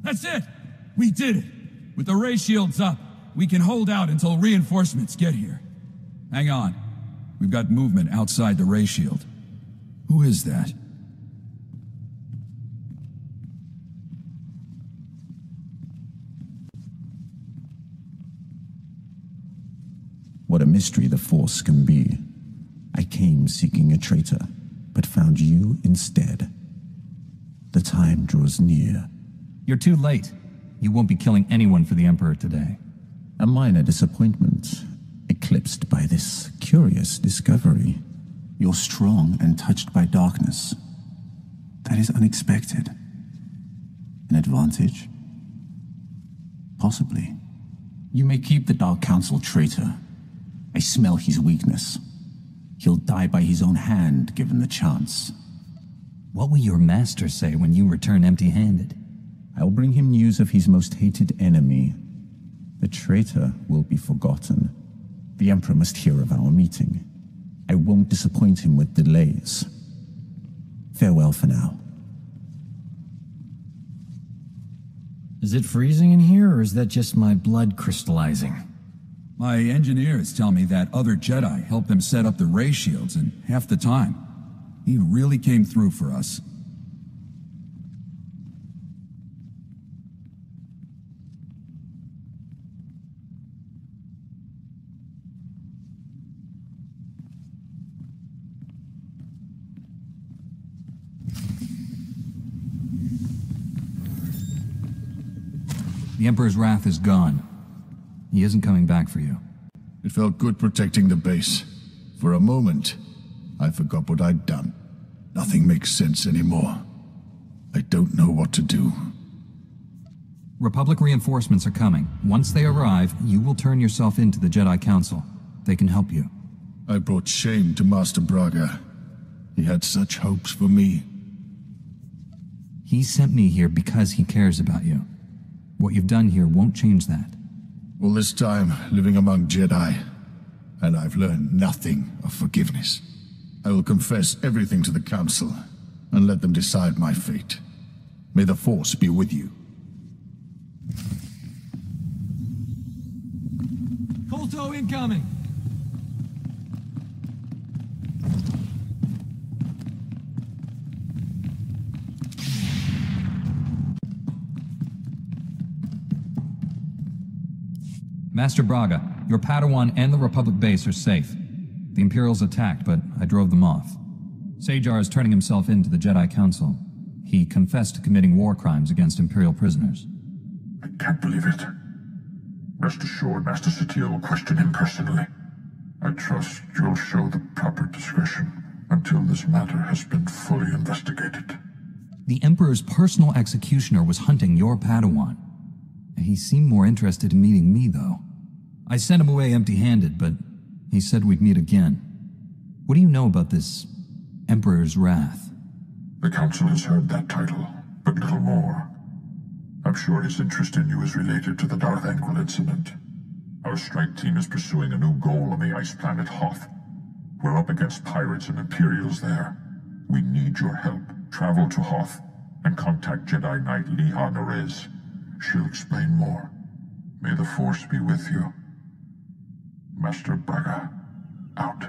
That's it! We did it! With the ray shields up, we can hold out until reinforcements get here. Hang on. We've got movement outside the ray shield. Who is that? What a mystery the Force can be. I came seeking a traitor, but found you instead. The time draws near. You're too late. You won't be killing anyone for the Emperor today. A minor disappointment, eclipsed by this curious discovery. You're strong and touched by darkness. That is unexpected. An advantage? Possibly. You may keep the Dark Council traitor. I smell his weakness. He'll die by his own hand, given the chance. What will your master say when you return empty-handed? I'll bring him news of his most hated enemy. The traitor will be forgotten. The Emperor must hear of our meeting. I won't disappoint him with delays. Farewell for now. Is it freezing in here, or is that just my blood crystallizing? My engineers tell me that other Jedi helped them set up the ray shields in half the time. He really came through for us. The Emperor's wrath is gone. He isn't coming back for you. It felt good protecting the base. For a moment, I forgot what I'd done. Nothing makes sense anymore. I don't know what to do. Republic reinforcements are coming. Once they arrive, you will turn yourself into the Jedi Council. They can help you. I brought shame to Master Braga. He had such hopes for me. He sent me here because he cares about you. What you've done here won't change that. All this time, living among Jedi, and I've learned nothing of forgiveness. I will confess everything to the Council, and let them decide my fate. May the Force be with you. Colto incoming! Master Braga, your Padawan and the Republic base are safe. The Imperials attacked, but I drove them off. Sajar is turning himself in to the Jedi Council. He confessed to committing war crimes against Imperial prisoners. I can't believe it. Rest assured, Master Satele will question him personally. I trust you'll show the proper discretion until this matter has been fully investigated. The Emperor's personal executioner was hunting your Padawan. He seemed more interested in meeting me, though. I sent him away empty-handed, but he said we'd meet again. What do you know about this Emperor's Wrath? The Council has heard that title, but little more. I'm sure his interest in you is related to the Darth Angel incident. Our strike team is pursuing a new goal on the ice planet Hoth. We're up against pirates and Imperials there. We need your help. Travel to Hoth and contact Jedi Knight Liha Nerez. She'll explain more. May the Force be with you. Master Braga, out.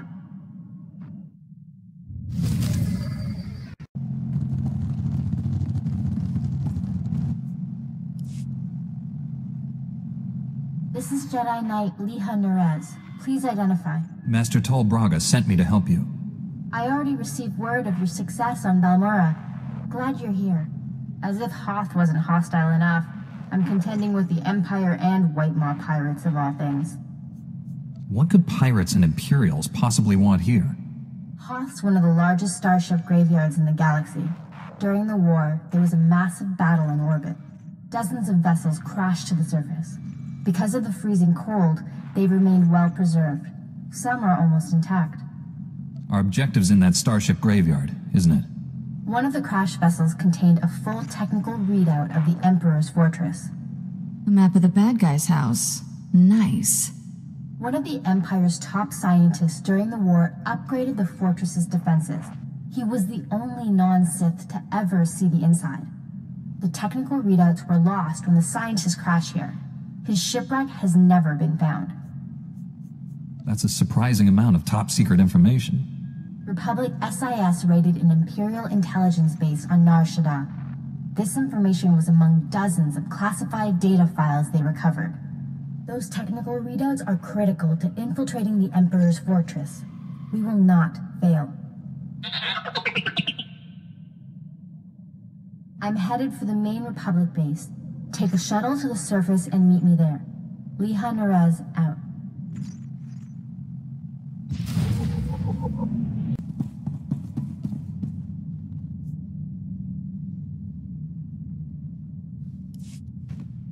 This is Jedi Knight Liha Nerez. Please identify. Master Tal Braga sent me to help you. I already received word of your success on Balmorra. Glad you're here. As if Hoth wasn't hostile enough, I'm contending with the Empire and White Maw pirates of all things. What could pirates and Imperials possibly want here? Hoth's one of the largest starship graveyards in the galaxy. During the war, there was a massive battle in orbit. Dozens of vessels crashed to the surface. Because of the freezing cold, they've remained well preserved. Some are almost intact. Our objective's in that starship graveyard, isn't it? One of the crash vessels contained a full technical readout of the Emperor's fortress. A map of the bad guy's house. Nice. One of the Empire's top scientists during the war upgraded the fortress's defenses. He was the only non-Sith to ever see the inside. The technical readouts were lost when the scientists crashed here. His shipwreck has never been found. That's a surprising amount of top-secret information. Republic SIS raided an Imperial intelligence base on Nar Shaddaa. This information was among dozens of classified data files they recovered. Those technical readouts are critical to infiltrating the Emperor's fortress. We will not fail. I'm headed for the main Republic base. Take a shuttle to the surface and meet me there. Liha Nerez, out.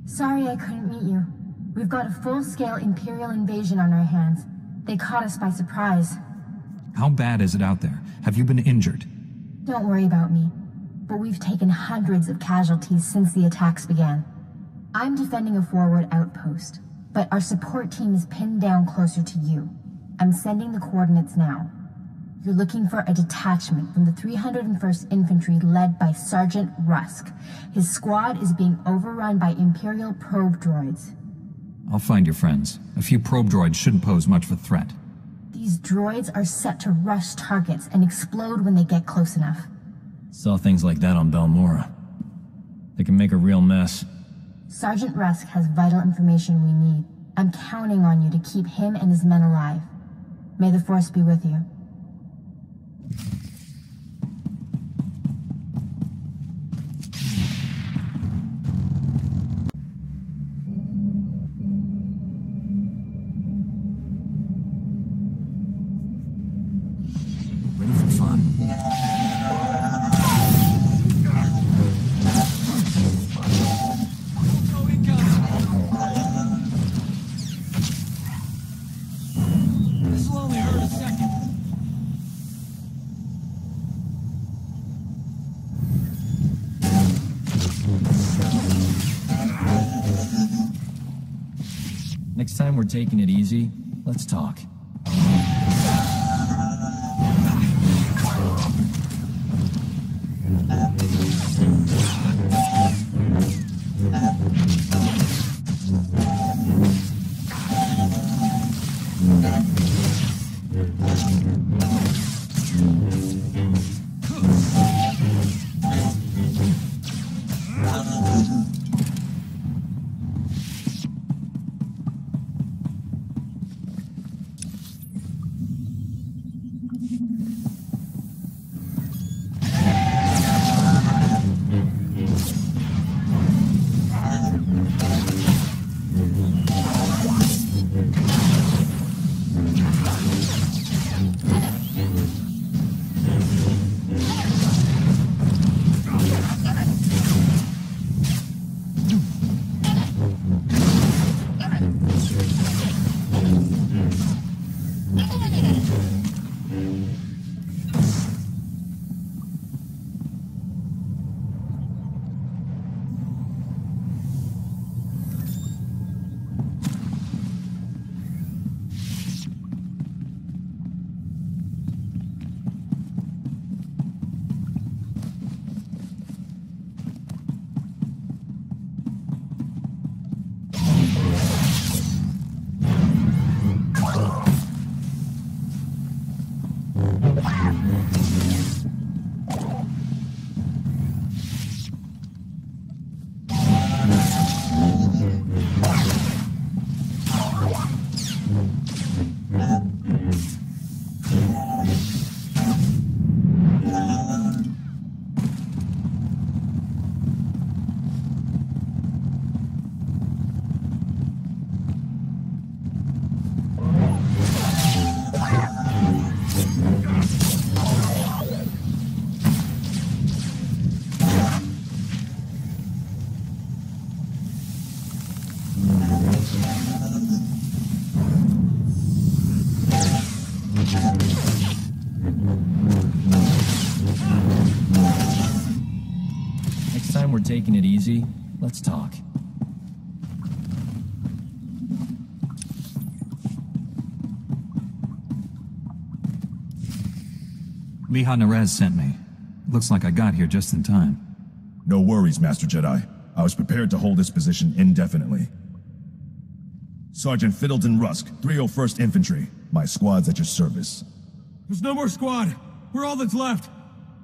Sorry I couldn't meet you. We've got a full-scale Imperial invasion on our hands. They caught us by surprise. How bad is it out there? Have you been injured? Don't worry about me, but we've taken hundreds of casualties since the attacks began. I'm defending a forward outpost, but our support team is pinned down closer to you. I'm sending the coordinates now. You're looking for a detachment from the 301st Infantry led by Sergeant Rusk. His squad is being overrun by Imperial probe droids. I'll find your friends. A few probe droids shouldn't pose much of a threat. These droids are set to rush targets and explode when they get close enough. Saw things like that on Balmorra. They can make a real mess. Sergeant Rusk has vital information we need. I'm counting on you to keep him and his men alive. May the Force be with you. Ready for fun. Next time we're taking it easy, let's talk. Next time we're taking it easy, let's talk. Liha Nerez sent me. Looks like I got here just in time. No worries, Master Jedi. I was prepared to hold this position indefinitely. Sergeant Fiddleton Rusk, 301st Infantry. My squad's at your service. There's no more squad. We're all that's left.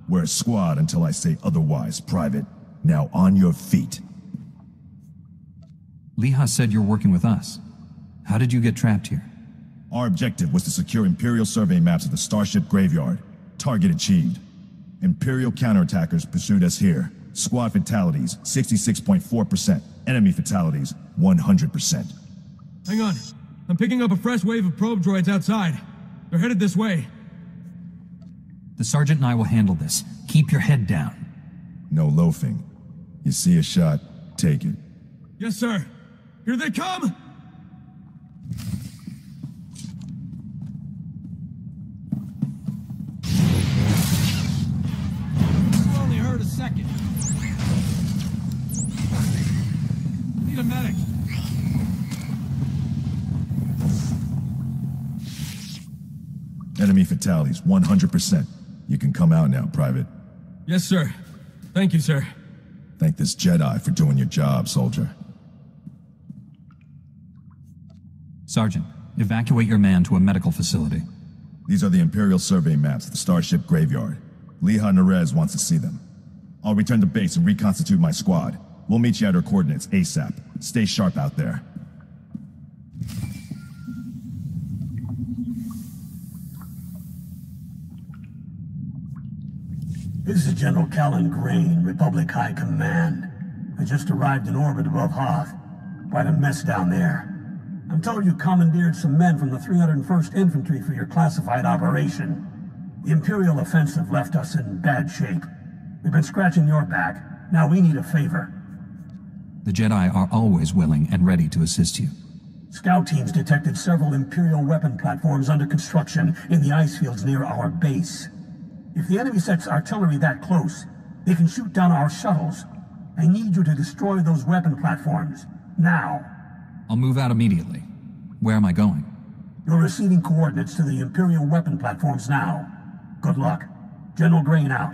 We're a squad until I say otherwise, Private. Now on your feet. Liha said you're working with us. How did you get trapped here? Our objective was to secure Imperial survey maps of the Starship Graveyard. Target achieved. Imperial counterattackers pursued us here. Squad fatalities, 66.4%. Enemy fatalities, 100%. Hang on. I'm picking up a fresh wave of probe droids outside. They're headed this way. The Sergeant and I will handle this. Keep your head down. No loafing. You see a shot, take it. Yes, sir. Here they come! You only heard a second. Need a medic. Enemy fatalities, 100%. You can come out now, Private. Yes, sir. Thank you, sir. Thank this Jedi for doing your job, soldier. Sergeant, evacuate your man to a medical facility. These are the Imperial survey maps of the Starship Graveyard. Liha Nerez wants to see them. I'll return to base and reconstitute my squad. We'll meet you at her coordinates ASAP. Stay sharp out there. This is General Callan Grain, Republic High Command. I just arrived in orbit above Hoth. Quite a mess down there. I'm told you commandeered some men from the 301st Infantry for your classified operation. The Imperial offensive left us in bad shape. We've been scratching your back. Now we need a favor. The Jedi are always willing and ready to assist you. Scout teams detected several Imperial weapon platforms under construction in the ice fields near our base. If the enemy sets artillery that close, they can shoot down our shuttles. I need you to destroy those weapon platforms. Now. I'll move out immediately. Where am I going? You're receiving coordinates to the Imperial weapon platforms now. Good luck. General Grain out.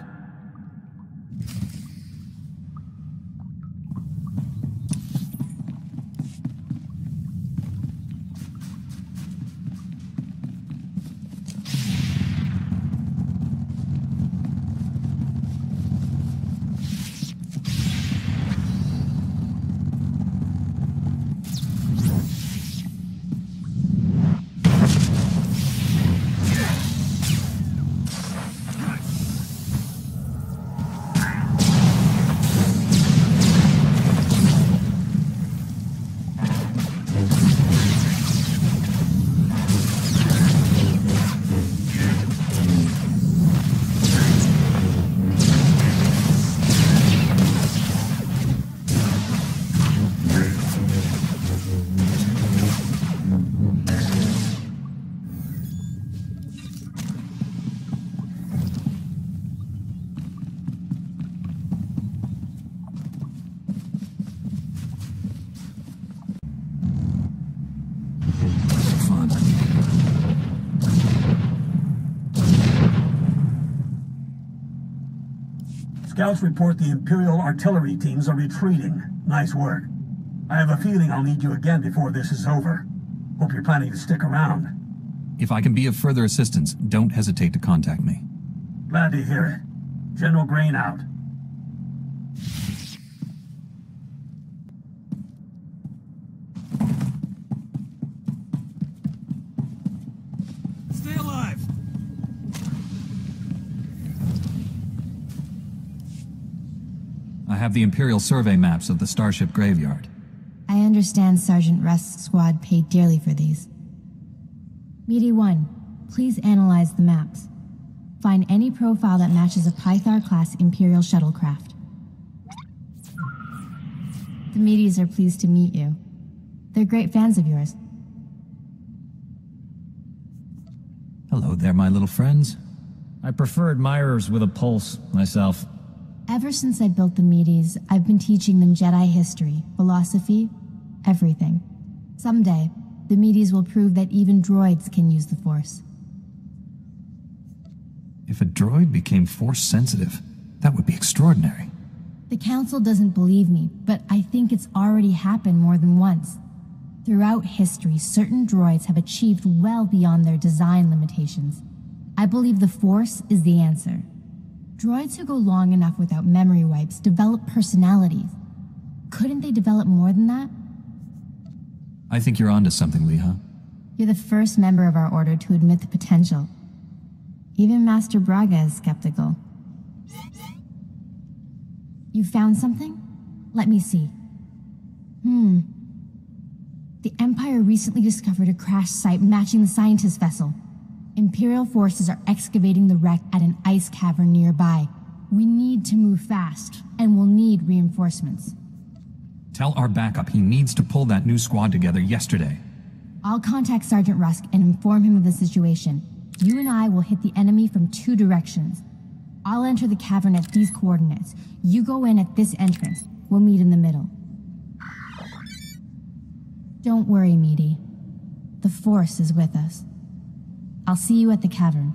Scouts report the Imperial artillery teams are retreating. Nice work. I have a feeling I'll need you again before this is over. Hope you're planning to stick around. If I can be of further assistance, don't hesitate to contact me. Glad to hear it. General Grain out. Stay alive! I have the Imperial survey maps of the Starship Graveyard. I understand Sergeant Rust's squad paid dearly for these. Meaty 1, please analyze the maps. Find any profile that matches a Pythar-class Imperial shuttlecraft. The Meaties are pleased to meet you. They're great fans of yours. Hello there, my little friends. I prefer admirers with a pulse, myself. Ever since I built the Medes, I've been teaching them Jedi history, philosophy, everything. Someday, the Medes will prove that even droids can use the Force. If a droid became Force-sensitive, that would be extraordinary. The Council doesn't believe me, but I think it's already happened more than once. Throughout history, certain droids have achieved well beyond their design limitations. I believe the Force is the answer. Droids who go long enough without memory wipes develop personalities. Couldn't they develop more than that? I think you're onto something, Leha. You're the first member of our order to admit the potential. Even Master Braga is skeptical. You found something? Let me see. The Empire recently discovered a crash site matching the scientist vessel. Imperial forces are excavating the wreck at an ice cavern nearby. We need to move fast, and we'll need reinforcements. Tell our backup he needs to pull that new squad together yesterday. I'll contact Sergeant Rusk and inform him of the situation. You and I will hit the enemy from 2 directions. I'll enter the cavern at these coordinates. You go in at this entrance. We'll meet in the middle. Don't worry, Meaty. The Force is with us. I'll see you at the cavern.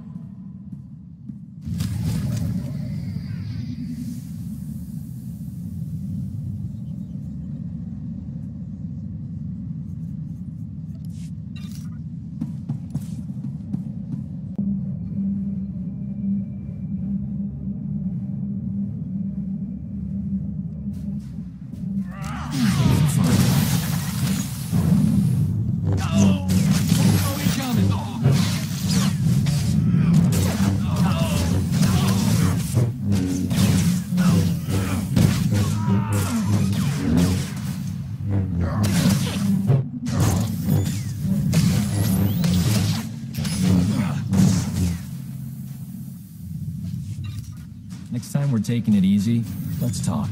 Next time we're taking it easy, let's talk.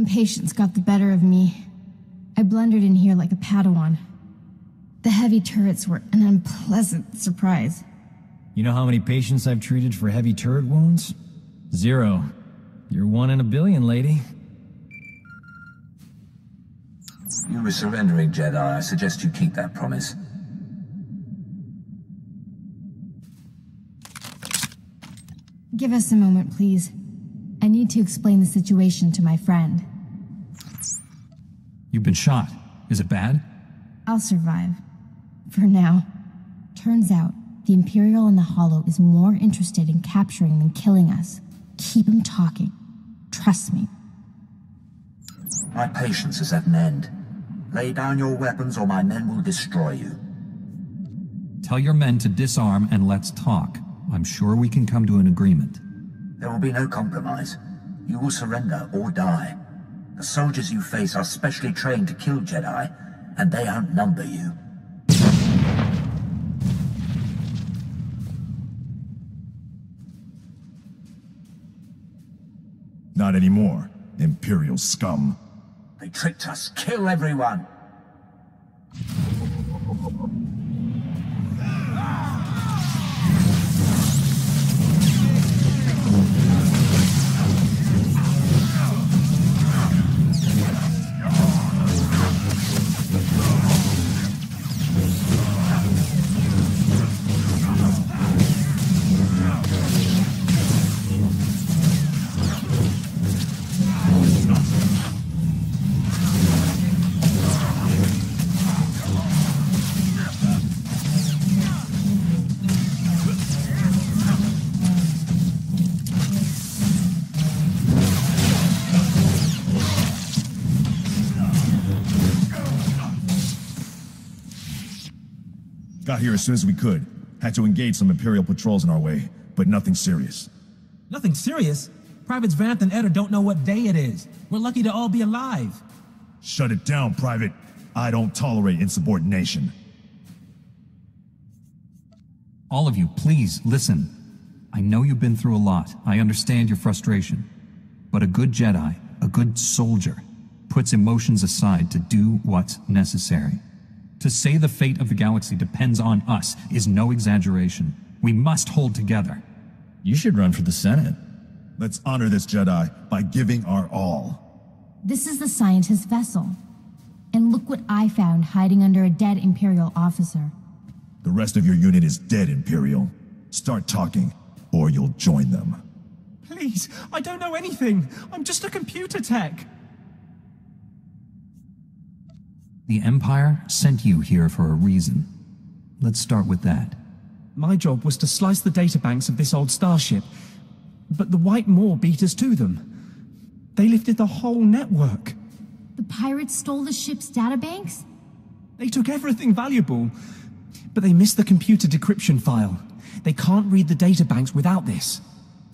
Impatience got the better of me. I blundered in here like a Padawan. The heavy turrets were an unpleasant surprise. You know how many patients I've treated for heavy turret wounds? 0. You're 1 in a billion, lady. You were surrendering, Jedi. I suggest you keep that promise. Give us a moment, please. I need to explain the situation to my friend. You've been shot. Is it bad? I'll survive. For now. Turns out, the Imperial in the Hollow is more interested in capturing than killing us. Keep him talking. Trust me. My patience is at an end. Lay down your weapons or my men will destroy you. Tell your men to disarm and let's talk. I'm sure we can come to an agreement. There will be no compromise. You will surrender or die. The soldiers you face are specially trained to kill Jedi, and they outnumber you. Not anymore, Imperial scum. They tricked us. Kill everyone! Got here as soon as we could. Had to engage some Imperial patrols in our way, but nothing serious. Nothing serious? Privates Vanth and Eder don't know what day it is. We're lucky to all be alive. Shut it down, Private. I don't tolerate insubordination. All of you, please, listen. I know you've been through a lot. I understand your frustration. But a good Jedi, a good soldier, puts emotions aside to do what's necessary. To say the fate of the galaxy depends on us is no exaggeration. We must hold together. You should run for the Senate. Let's honor this Jedi by giving our all. This is the scientist vessel. And look what I found hiding under a dead Imperial officer. The rest of your unit is dead, Imperial. Start talking, or you'll join them. Please, I don't know anything. I'm just a computer tech. The Empire sent you here for a reason. Let's start with that. My job was to slice the databanks of this old starship, but the White Maw beat us to them. They lifted the whole network. The pirates stole the ship's databanks? They took everything valuable, but they missed the computer decryption file. They can't read the databanks without this.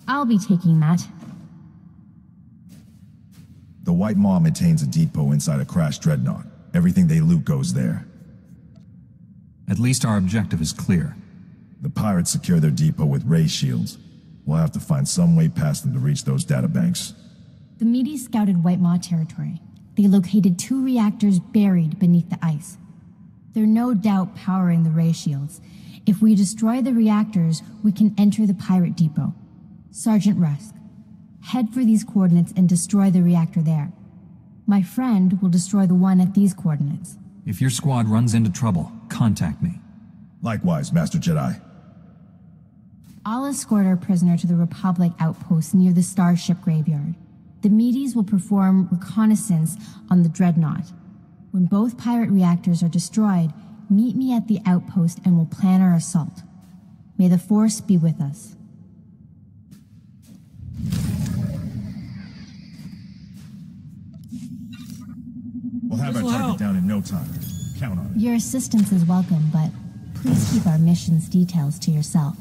I'll be taking that. The White Maw maintains a depot inside a crashed dreadnought. Everything they loot goes there. At least our objective is clear. The pirates secure their depot with ray shields. We'll have to find some way past them to reach those databanks. The Medes scouted White Maw territory. They located 2 reactors buried beneath the ice. They're no doubt powering the ray shields. If we destroy the reactors, we can enter the pirate depot. Sergeant Rusk, head for these coordinates and destroy the reactor there. My friend will destroy the one at these coordinates. If your squad runs into trouble, contact me. Likewise, Master Jedi. I'll escort our prisoner to the Republic outpost near the starship graveyard. The Medes will perform reconnaissance on the dreadnought. When both pirate reactors are destroyed, meet me at the outpost and we'll plan our assault. May the Force be with us. We'll have our target down in no time. Count on it. Your assistance is welcome, but please keep our mission's details to yourself.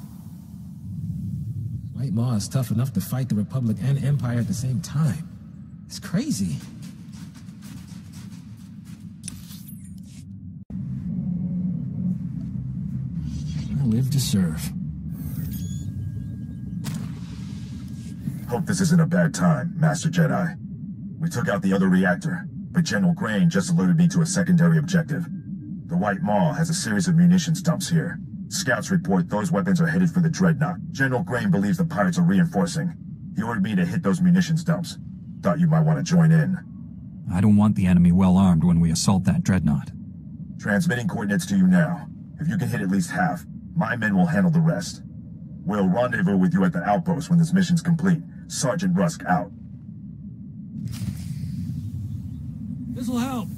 White Maw is tough enough to fight the Republic and Empire at the same time. It's crazy. I live to serve. Hope this isn't a bad time, Master Jedi. We took out the other reactor, but General Grain just alerted me to a secondary objective. The White Maw has a series of munitions dumps here. Scouts report those weapons are headed for the Dreadnought. General Grain believes the pirates are reinforcing. He ordered me to hit those munitions dumps. Thought you might want to join in. I don't want the enemy well armed when we assault that Dreadnought. Transmitting coordinates to you now. If you can hit at least half, my men will handle the rest. We'll rendezvous with you at the outpost when this mission's complete. Sergeant Rusk out. This'll help.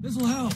This'll help.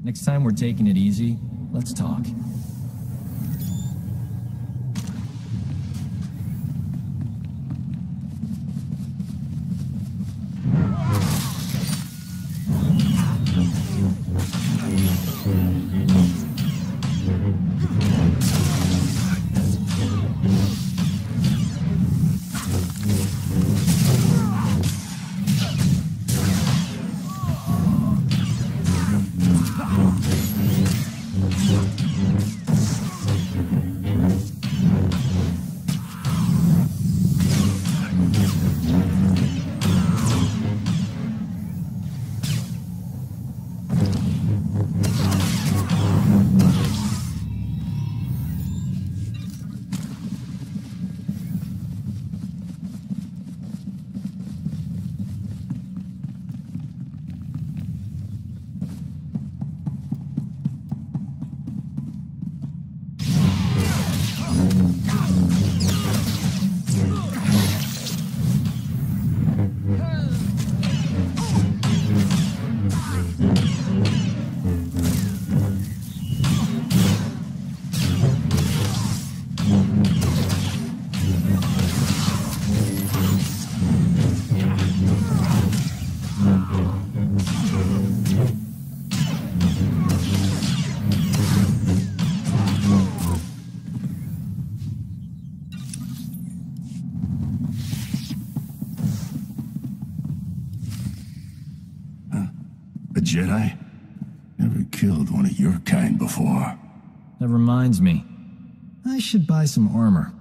Next time we're taking it easy, let's talk. A Jedi? Never killed one of your kind before. That reminds me. I should buy some armor.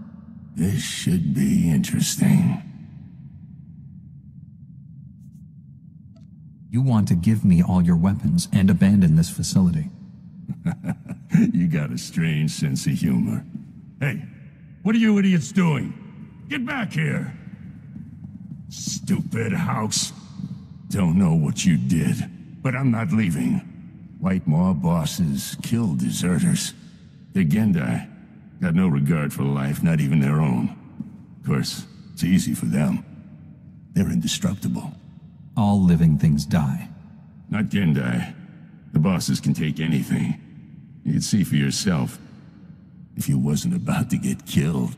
This should be interesting. You want to give me all your weapons and abandon this facility. You got a strange sense of humor. Hey, what are you idiots doing? Get back here! Stupid house. Don't know what you did, but I'm not leaving. White Maw bosses kill deserters. The Gendai got no regard for life, not even their own. Of course, it's easy for them. They're indestructible. All living things die. Not Gendai. The bosses can take anything. You'd see for yourself. If you wasn't about to get killed,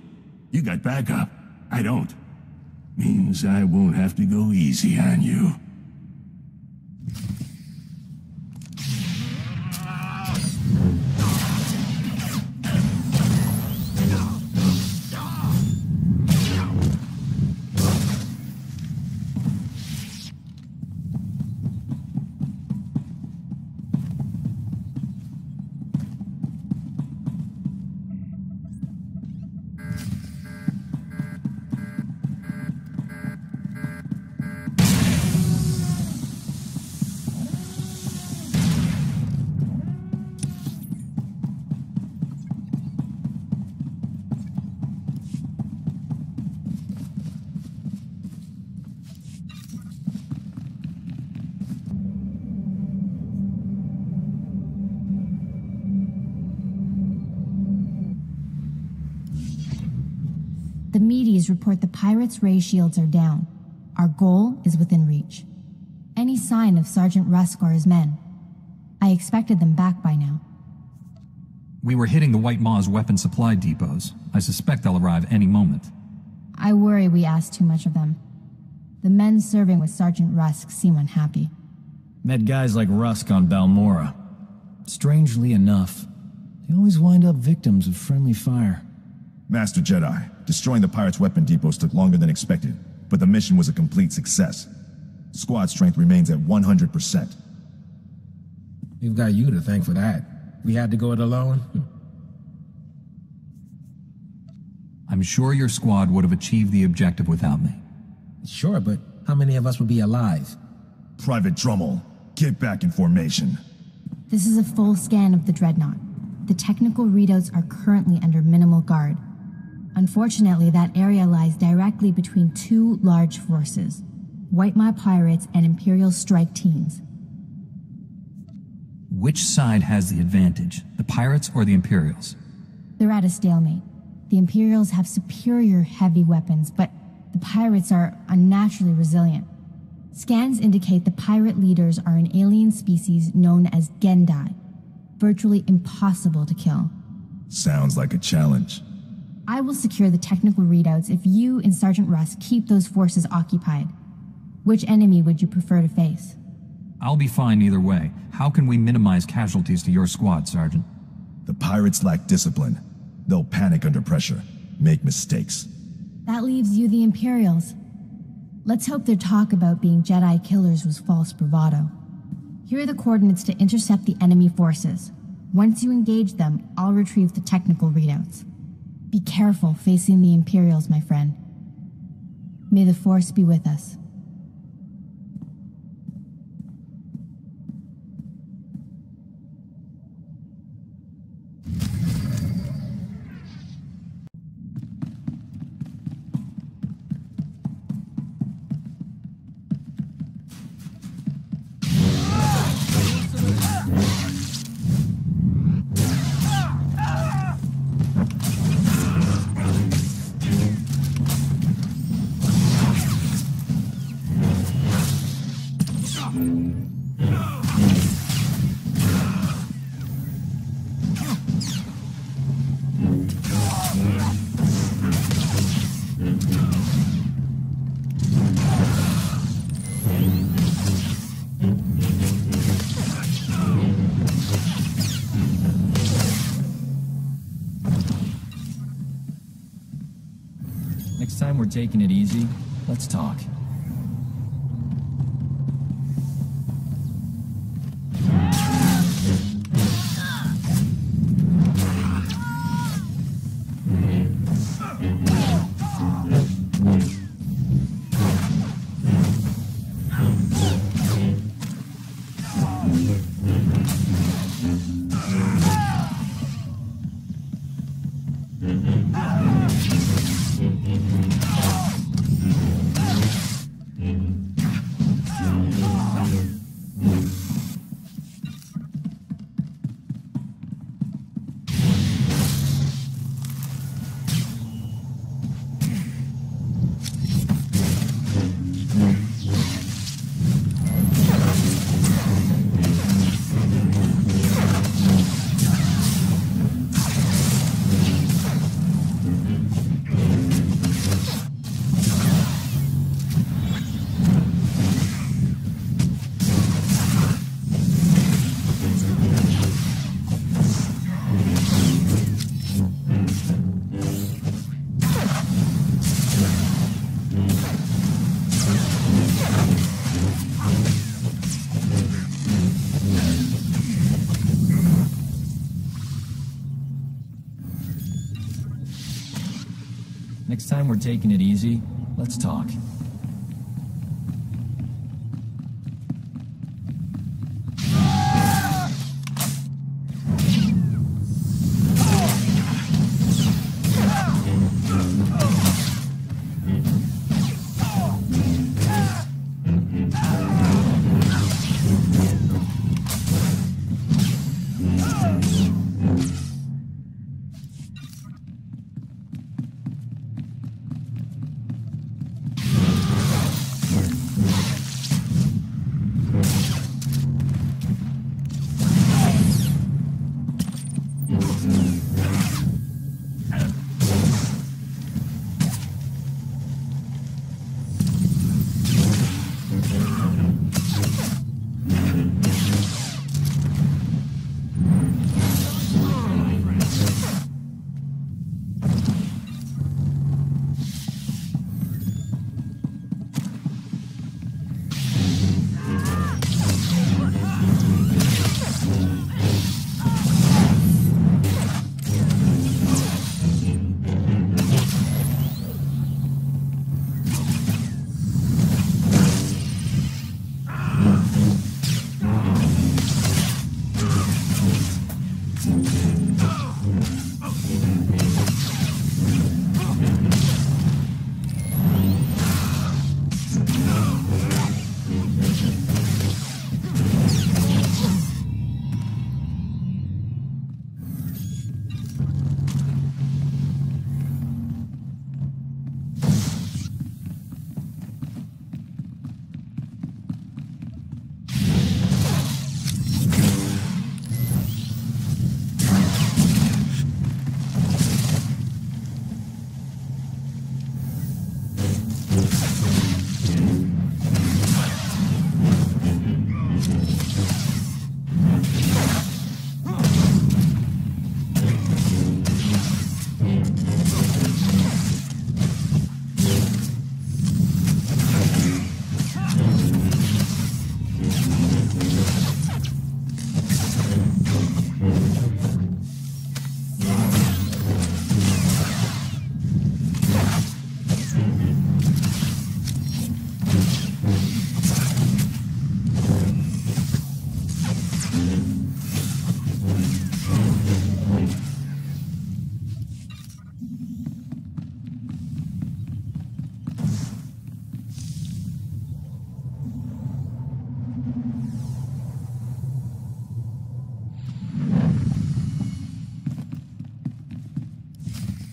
you got backup. I don't. Means I won't have to go easy on you. The Medes report the pirates' ray shields are down. Our goal is within reach. Any sign of Sergeant Rusk or his men? I expected them back by now. We were hitting the White Maw's weapon supply depots. I suspect they'll arrive any moment. I worry we asked too much of them. The men serving with Sergeant Rusk seem unhappy. Met guys like Rusk on Balmorra. Strangely enough, they always wind up victims of friendly fire. Master Jedi, destroying the pirates' weapon depots took longer than expected, but the mission was a complete success. Squad strength remains at 100%. We've got you to thank for that. We had to go it alone. I'm sure your squad would have achieved the objective without me. Sure, but how many of us would be alive? Private Drummel, get back in formation. This is a full scan of the Dreadnought. The technical readouts are currently under minimal guard. Unfortunately, that area lies directly between two large forces, White Maw pirates and Imperial strike teams. Which side has the advantage, the pirates or the Imperials? They're at a stalemate. The Imperials have superior heavy weapons, but the pirates are unnaturally resilient. Scans indicate the pirate leaders are an alien species known as Gendai. virtually impossible to kill. Sounds like a challenge. I will secure the technical readouts if you and Sergeant Russ keep those forces occupied. Which enemy would you prefer to face? I'll be fine either way. How can we minimize casualties to your squad, Sergeant? The pirates lack discipline. They'll panic under pressure, make mistakes. That leaves you the Imperials. Let's hope their talk about being Jedi killers was false bravado. Here are the coordinates to intercept the enemy forces. Once you engage them, I'll retrieve the technical readouts. Be careful facing the Imperials, my friend. May the Force be with us. Next time we're taking it easy, let's talk. Next time we're taking it easy, let's talk.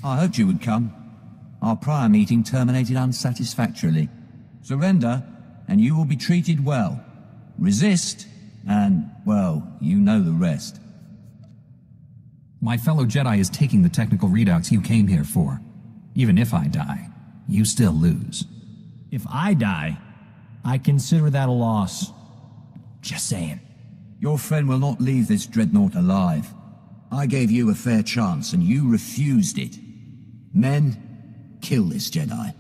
I hoped you would come. Our prior meeting terminated unsatisfactorily. Surrender, and you will be treated well. Resist, and, well, you know the rest. My fellow Jedi is taking the technical readouts you came here for. Even if I die, you still lose. If I die, I consider that a loss. Just saying. Your friend will not leave this dreadnought alive. I gave you a fair chance, and you refused it. Men, kill this Jedi.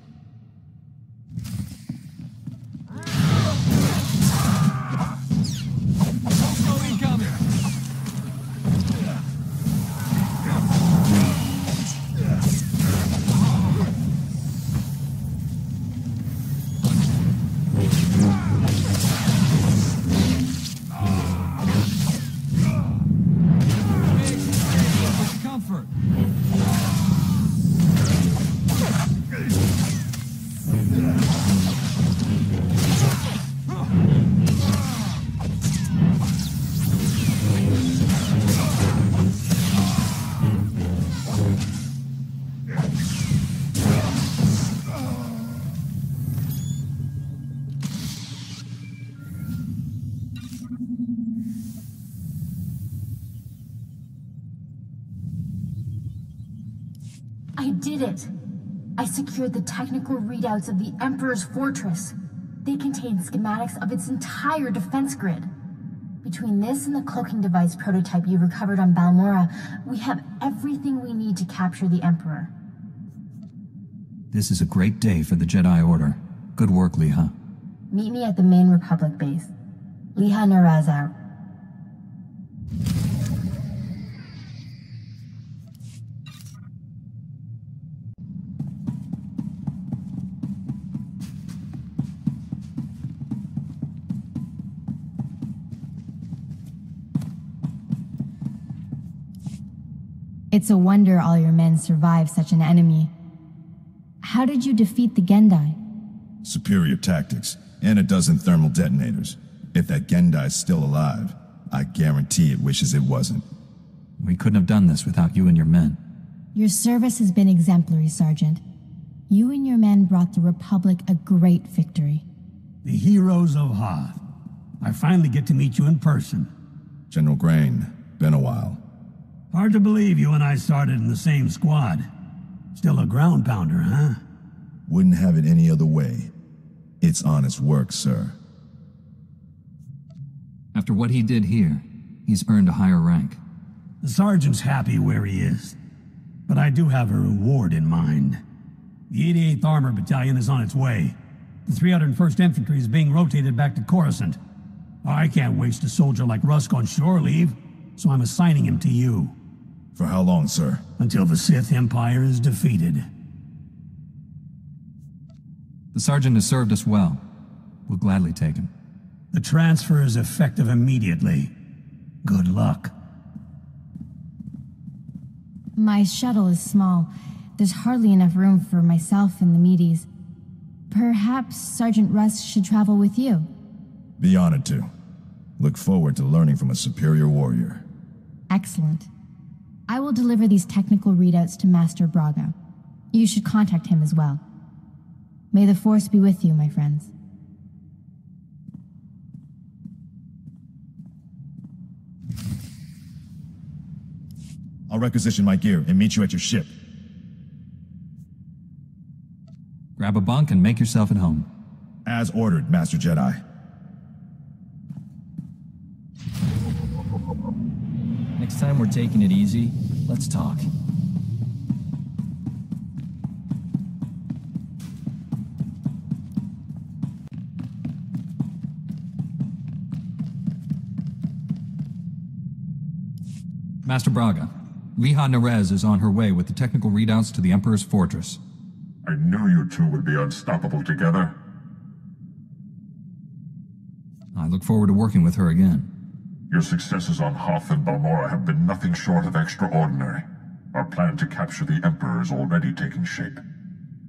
I did it! I secured the technical readouts of the Emperor's fortress. They contain schematics of its entire defense grid. Between this and the cloaking device prototype you recovered on Balmorra, we have everything we need to capture the Emperor. This is a great day for the Jedi Order. Good work, Leha. Meet me at the main Republic base. Leha Naraz out. It's a wonder all your men survived such an enemy. How did you defeat the Gendai? Superior tactics, and a dozen thermal detonators. If that Gendai's still alive, I guarantee it wishes it wasn't. We couldn't have done this without you and your men. Your service has been exemplary, Sergeant. You and your men brought the Republic a great victory. The heroes of Hoth. I finally get to meet you in person. General Grain, been a while. Hard to believe you and I started in the same squad. Still a ground pounder, huh? Wouldn't have it any other way. It's honest work, sir. After what he did here, he's earned a higher rank. The sergeant's happy where he is. But I do have a reward in mind. The 88th Armor Battalion is on its way. The 301st Infantry is being rotated back to Coruscant. I can't waste a soldier like Rusk on shore leave, so I'm assigning him to you. For how long, sir? Until the Sith Empire is defeated. The sergeant has served us well. We'll gladly take him. The transfer is effective immediately. Good luck. My shuttle is small. There's hardly enough room for myself and the meaties. Perhaps Sergeant Rusk should travel with you. Be honored to. Look forward to learning from a superior warrior. Excellent. I will deliver these technical readouts to Master Braga. You should contact him as well. May the Force be with you, my friends. I'll requisition my gear and meet you at your ship. Grab a bunk and make yourself at home. As ordered, Master Jedi. Next time we're taking it easy, let's talk. Master Braga, Leha Nerez is on her way with the technical readouts to the Emperor's fortress. I knew you two would be unstoppable together. I look forward to working with her again. Your successes on Hoth and Balmorra have been nothing short of extraordinary. Our plan to capture the Emperor is already taking shape.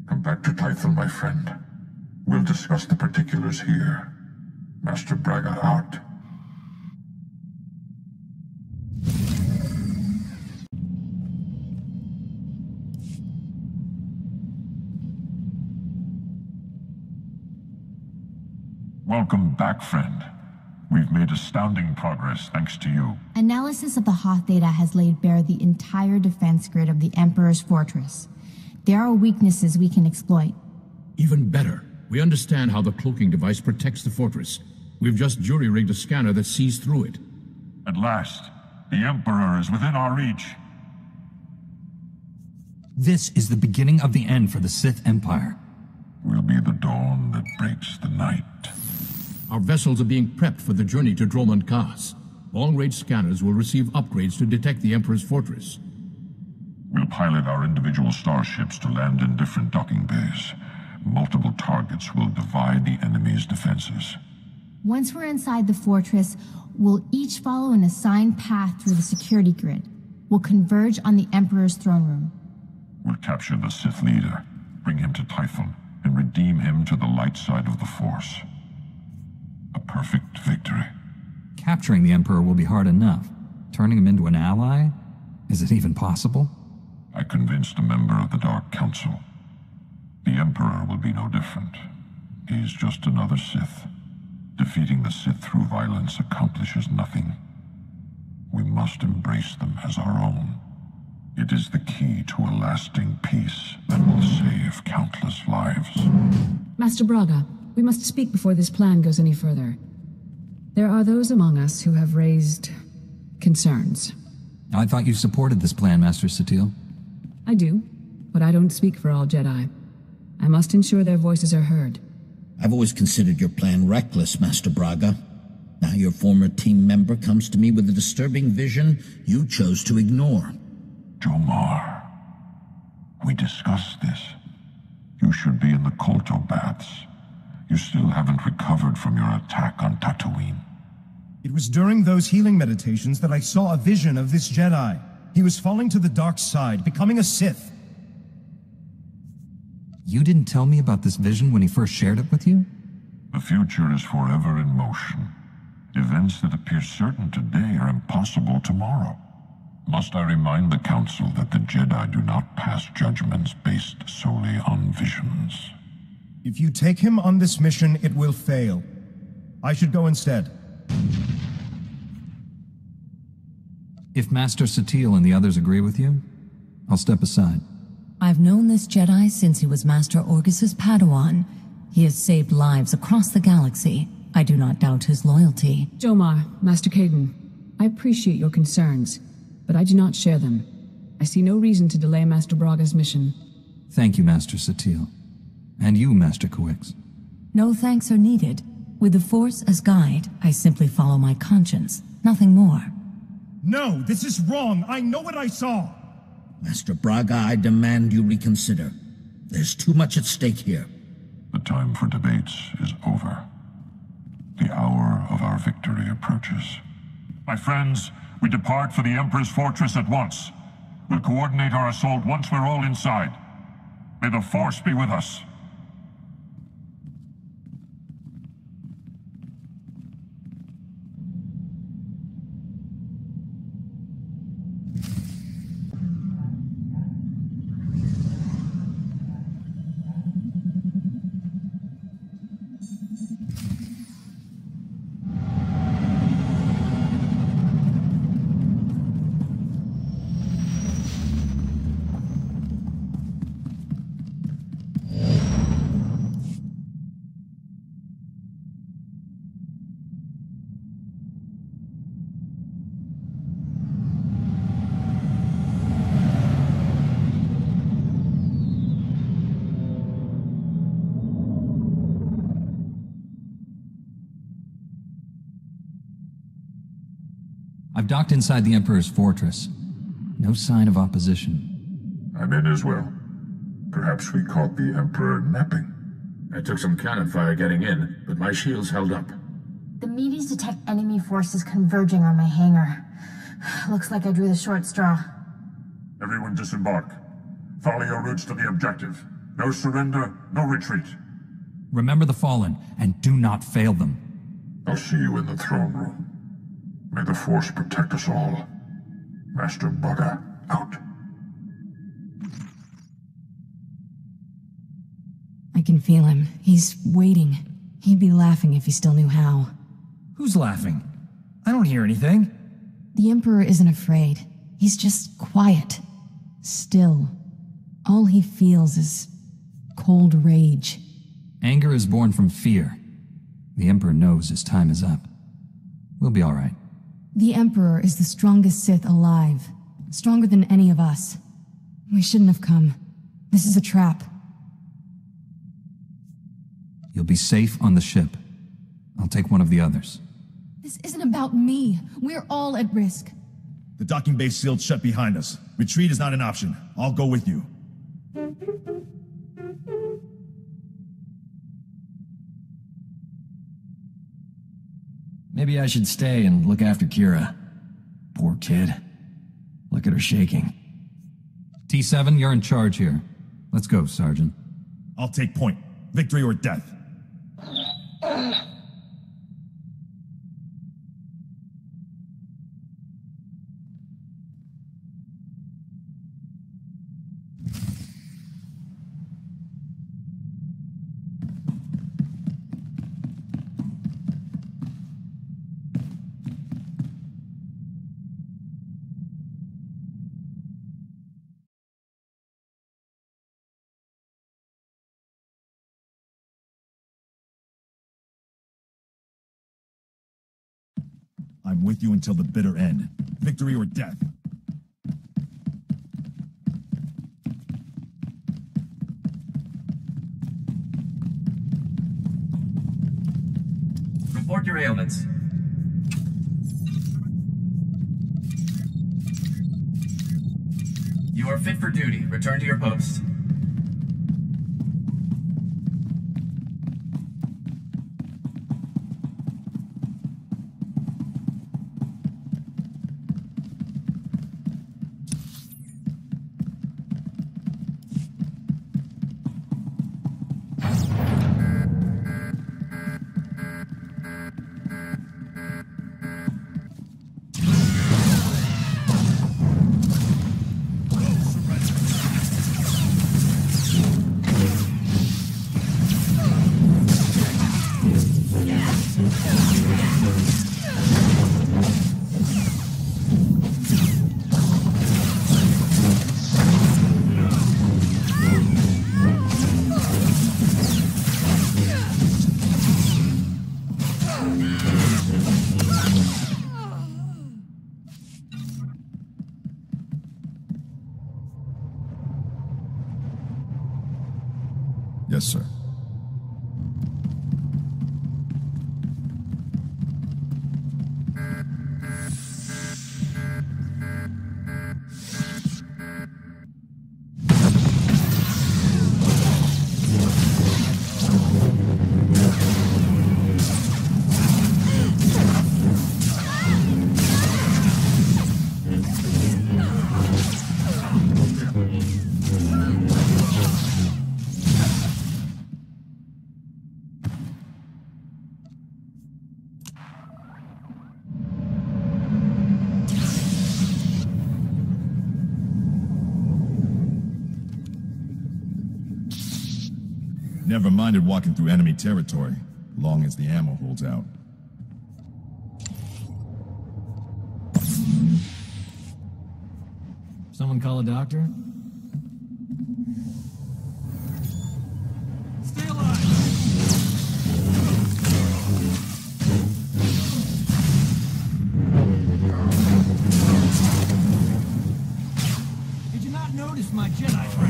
Come back to Tython, my friend. We'll discuss the particulars here. Master Braga out. Welcome back, friend. We've made astounding progress thanks to you. Analysis of the Hoth data has laid bare the entire defense grid of the Emperor's fortress. There are weaknesses we can exploit. Even better, we understand how the cloaking device protects the fortress. We've just jury-rigged a scanner that sees through it. At last, the Emperor is within our reach. This is the beginning of the end for the Sith Empire. We'll be the dawn that breaks the night. Our vessels are being prepped for the journey to Dromund Kaas. Long-range scanners will receive upgrades to detect the Emperor's fortress. We'll pilot our individual starships to land in different docking bays. Multiple targets will divide the enemy's defenses. Once we're inside the fortress, we'll each follow an assigned path through the security grid. We'll converge on the Emperor's throne room. We'll capture the Sith leader, bring him to Typhon, and redeem him to the light side of the Force. A perfect victory. Capturing the Emperor will be hard enough. Turning him into an ally? Is it even possible? I convinced a member of the Dark Council. The Emperor will be no different. He's just another Sith. Defeating the Sith through violence accomplishes nothing. We must embrace them as our own. It is the key to a lasting peace that will save countless lives. Master Braga, we must speak before this plan goes any further. There are those among us who have raised concerns. I thought you supported this plan, Master Satil. I do, but I don't speak for all Jedi. I must ensure their voices are heard. I've always considered your plan reckless, Master Braga. Now your former team member comes to me with a disturbing vision you chose to ignore. Jomar, we discussed this. You should be in the Kolto baths. You still haven't recovered from your attack on Tatooine. It was during those healing meditations that I saw a vision of this Jedi. He was falling to the dark side, becoming a Sith. You didn't tell me about this vision when he first shared it with you? The future is forever in motion. Events that appear certain today are impossible tomorrow. Must I remind the Council that the Jedi do not pass judgments based solely on visions? If you take him on this mission, it will fail. I should go instead. If Master Satil and the others agree with you, I'll step aside. I've known this Jedi since he was Master Orgus's Padawan. He has saved lives across the galaxy. I do not doubt his loyalty. Jomar, Master Caden, I appreciate your concerns, but I do not share them. I see no reason to delay Master Braga's mission. Thank you, Master Satil. And you, Master Quesh. No thanks are needed. With the Force as guide, I simply follow my conscience, nothing more. No, this is wrong. I know what I saw. Master Braga, I demand you reconsider. There's too much at stake here. The time for debates is over. The hour of our victory approaches. My friends, we depart for the Emperor's fortress at once. We'll coordinate our assault once we're all inside. May the Force be with us. I've docked inside the Emperor's fortress. No sign of opposition. I'm in as well. Perhaps we caught the Emperor napping. I took some cannon fire getting in, but my shields held up. The meteors detect enemy forces converging on my hangar. Looks like I drew the short straw. Everyone disembark. Follow your routes to the objective. No surrender, no retreat. Remember the fallen, and do not fail them. I'll see you in the throne room. May the Force protect us all. Master Braga, out. I can feel him. He's waiting. He'd be laughing if he still knew how. Who's laughing? I don't hear anything. The Emperor isn't afraid. He's just quiet. Still. All he feels is cold rage. Anger is born from fear. The Emperor knows his time is up. We'll be all right. The Emperor is the strongest Sith alive. Stronger than any of us. We shouldn't have come. This is a trap. You'll be safe on the ship. I'll take one of the others. This isn't about me. We're all at risk. The docking bay's sealed shut behind us. Retreat is not an option. I'll go with you. Maybe I should stay and look after Kira. Poor kid. Look at her shaking. T7, you're in charge here. Let's go, Sergeant. I'll take point. Victory or death. I'm with you until the bitter end. Victory or death. Report your ailments. You are fit for duty. Return to your post. Yes, sir. Never minded walking through enemy territory, long as the ammo holds out. Someone call a doctor? Stay alive! Did you not notice my Jedi friend?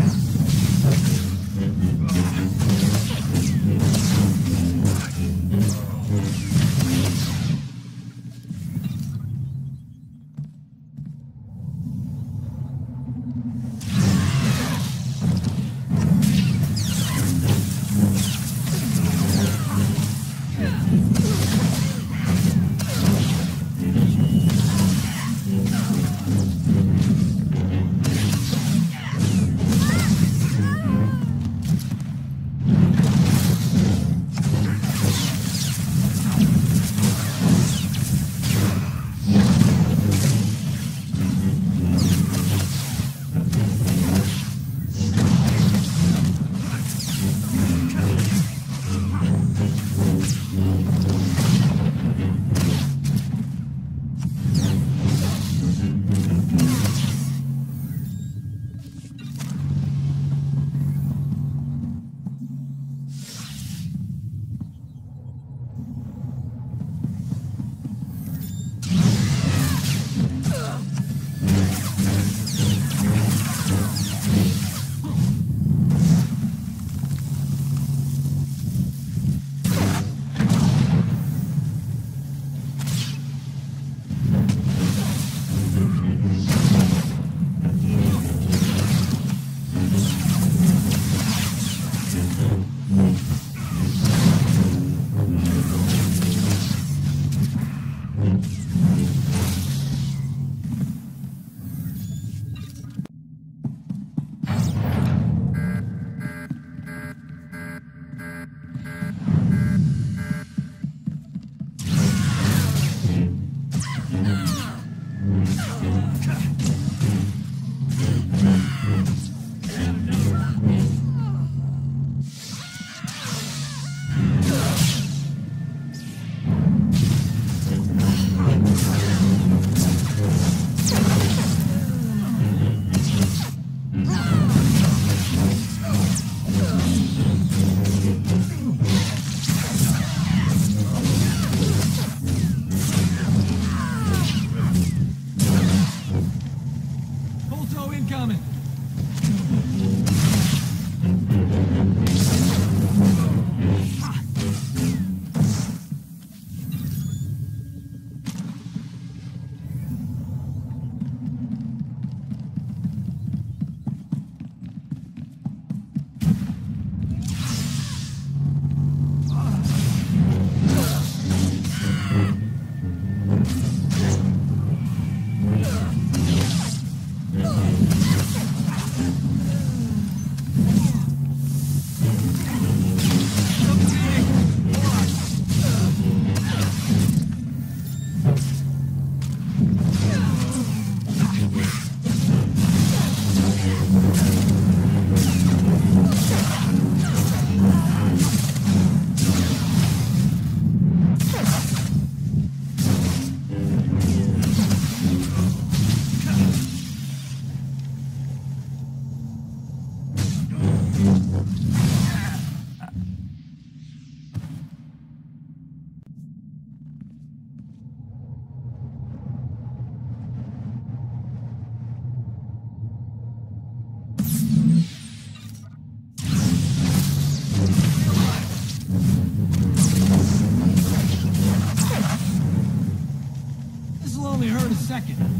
second.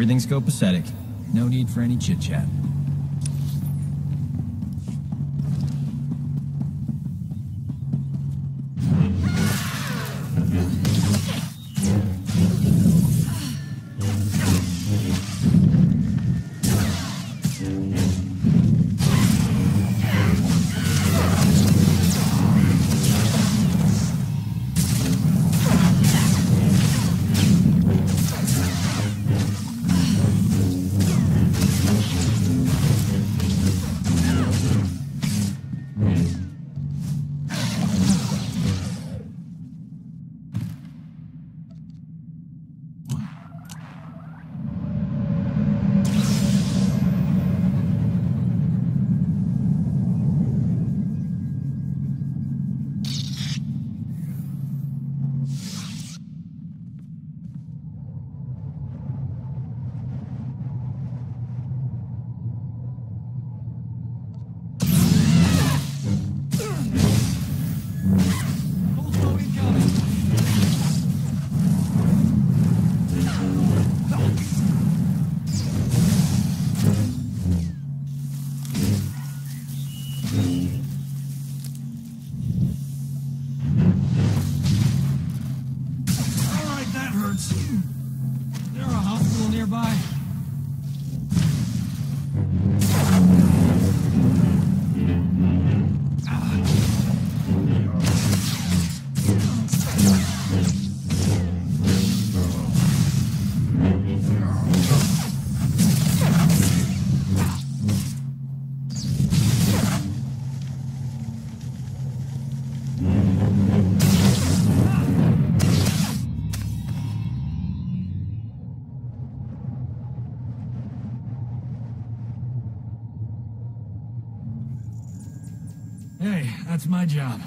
everything's copacetic. No need for any chit-chat. Hey, that's my job.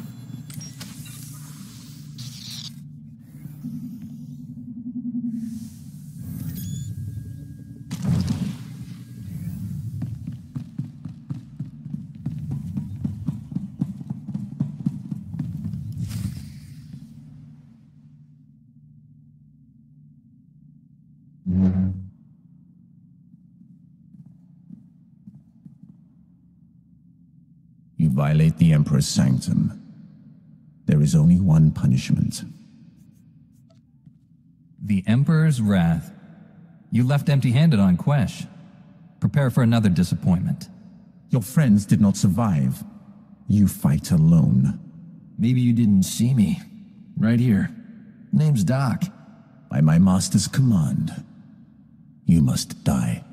You violate the Emperor's sanctum. There is only one punishment. The Emperor's wrath. You left empty-handed on Quesh. Prepare for another disappointment. Your friends did not survive. You fight alone. Maybe you didn't see me. Right here. Name's Doc. By my master's command, you must die.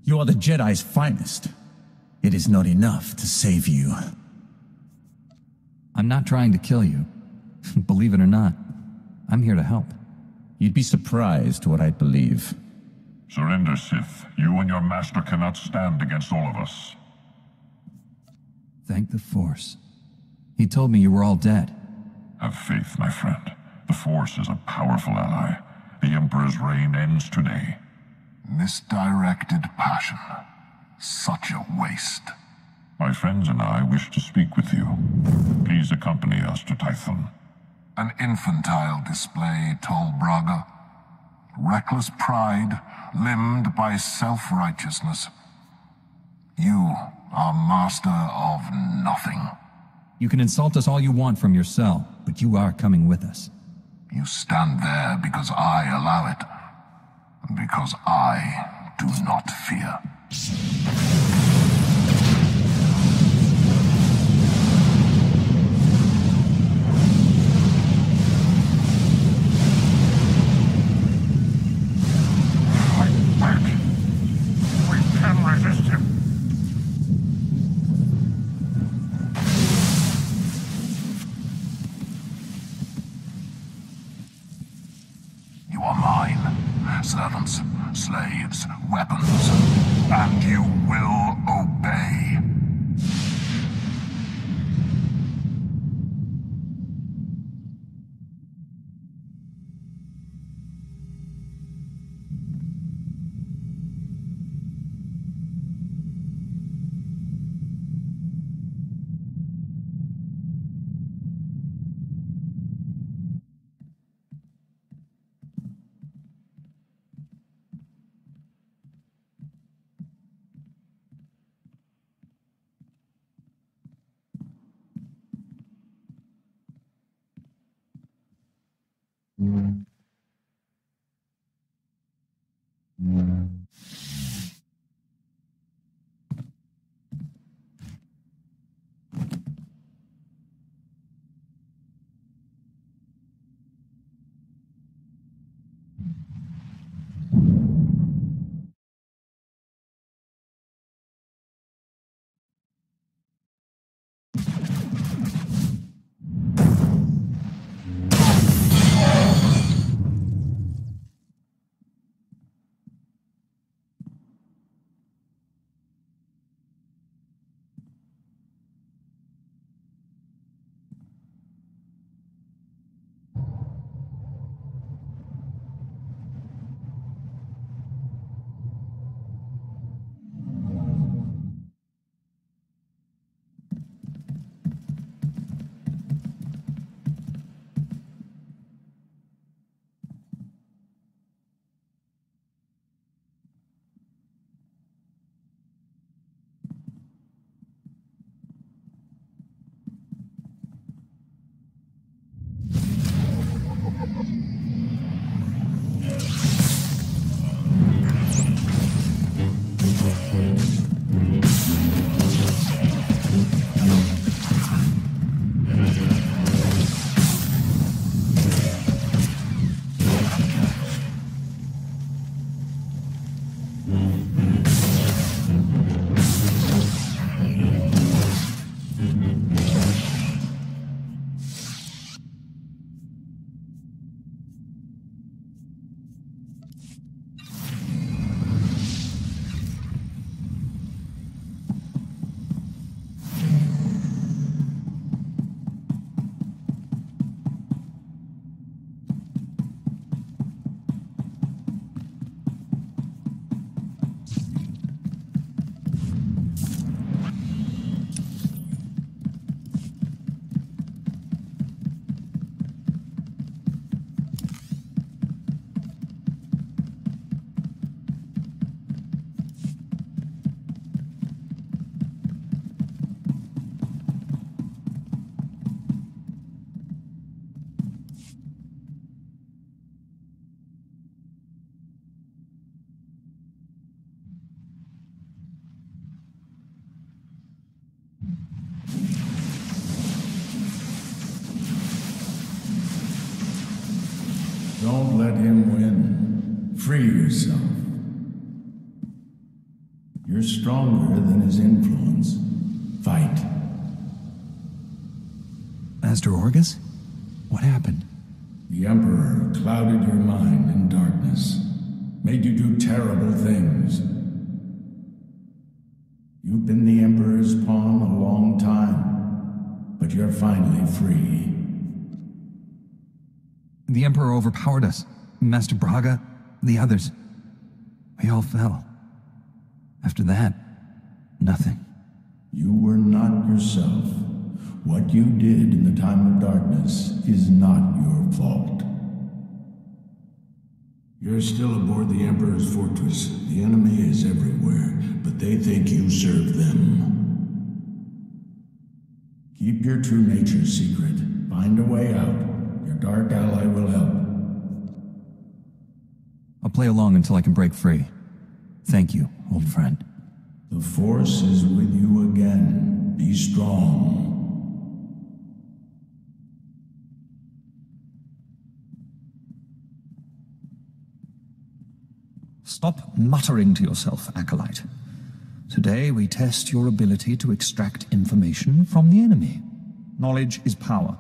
You are the Jedi's finest. It is not enough to save you. I'm not trying to kill you. Believe it or not, I'm here to help. You'd be surprised what I'd believe. Surrender, Sith. You and your master cannot stand against all of us. Thank the Force. He told me you were all dead. Have faith, my friend. The Force is a powerful ally. The Emperor's reign ends today. Misdirected passion. Such a waste. My friends and I wish to speak with you. Please accompany us to Tython. An infantile display, Tol Braga. Reckless pride, limbed by self-righteousness. You are master of nothing. You can insult us all you want from your cell, but you are coming with us. You stand there because I allow it. And because I do not fear. Fight back. We can resist him. You are mine. Servants, slaves, weapons, and you will obey. Don't let him win. Free yourself. You're stronger than his influence. Fight. Master Orgus? What happened? The Emperor clouded your mind in darkness, made you do terrible things. You've been the Emperor's pawn a long time, but you're finally free. The Emperor overpowered us. Master Braga, the others. We all fell. After that, nothing. You were not yourself. What you did in the time of darkness is not your fault. You're still aboard the Emperor's fortress. The enemy is everywhere, but they think you serve them. Keep your true nature secret. Find a way out. Your dark ally will help. I'll play along until I can break free. Thank you, old friend. The Force is with you again. Be strong. Stop muttering to yourself, Acolyte. Today we test your ability to extract information from the enemy. Knowledge is power.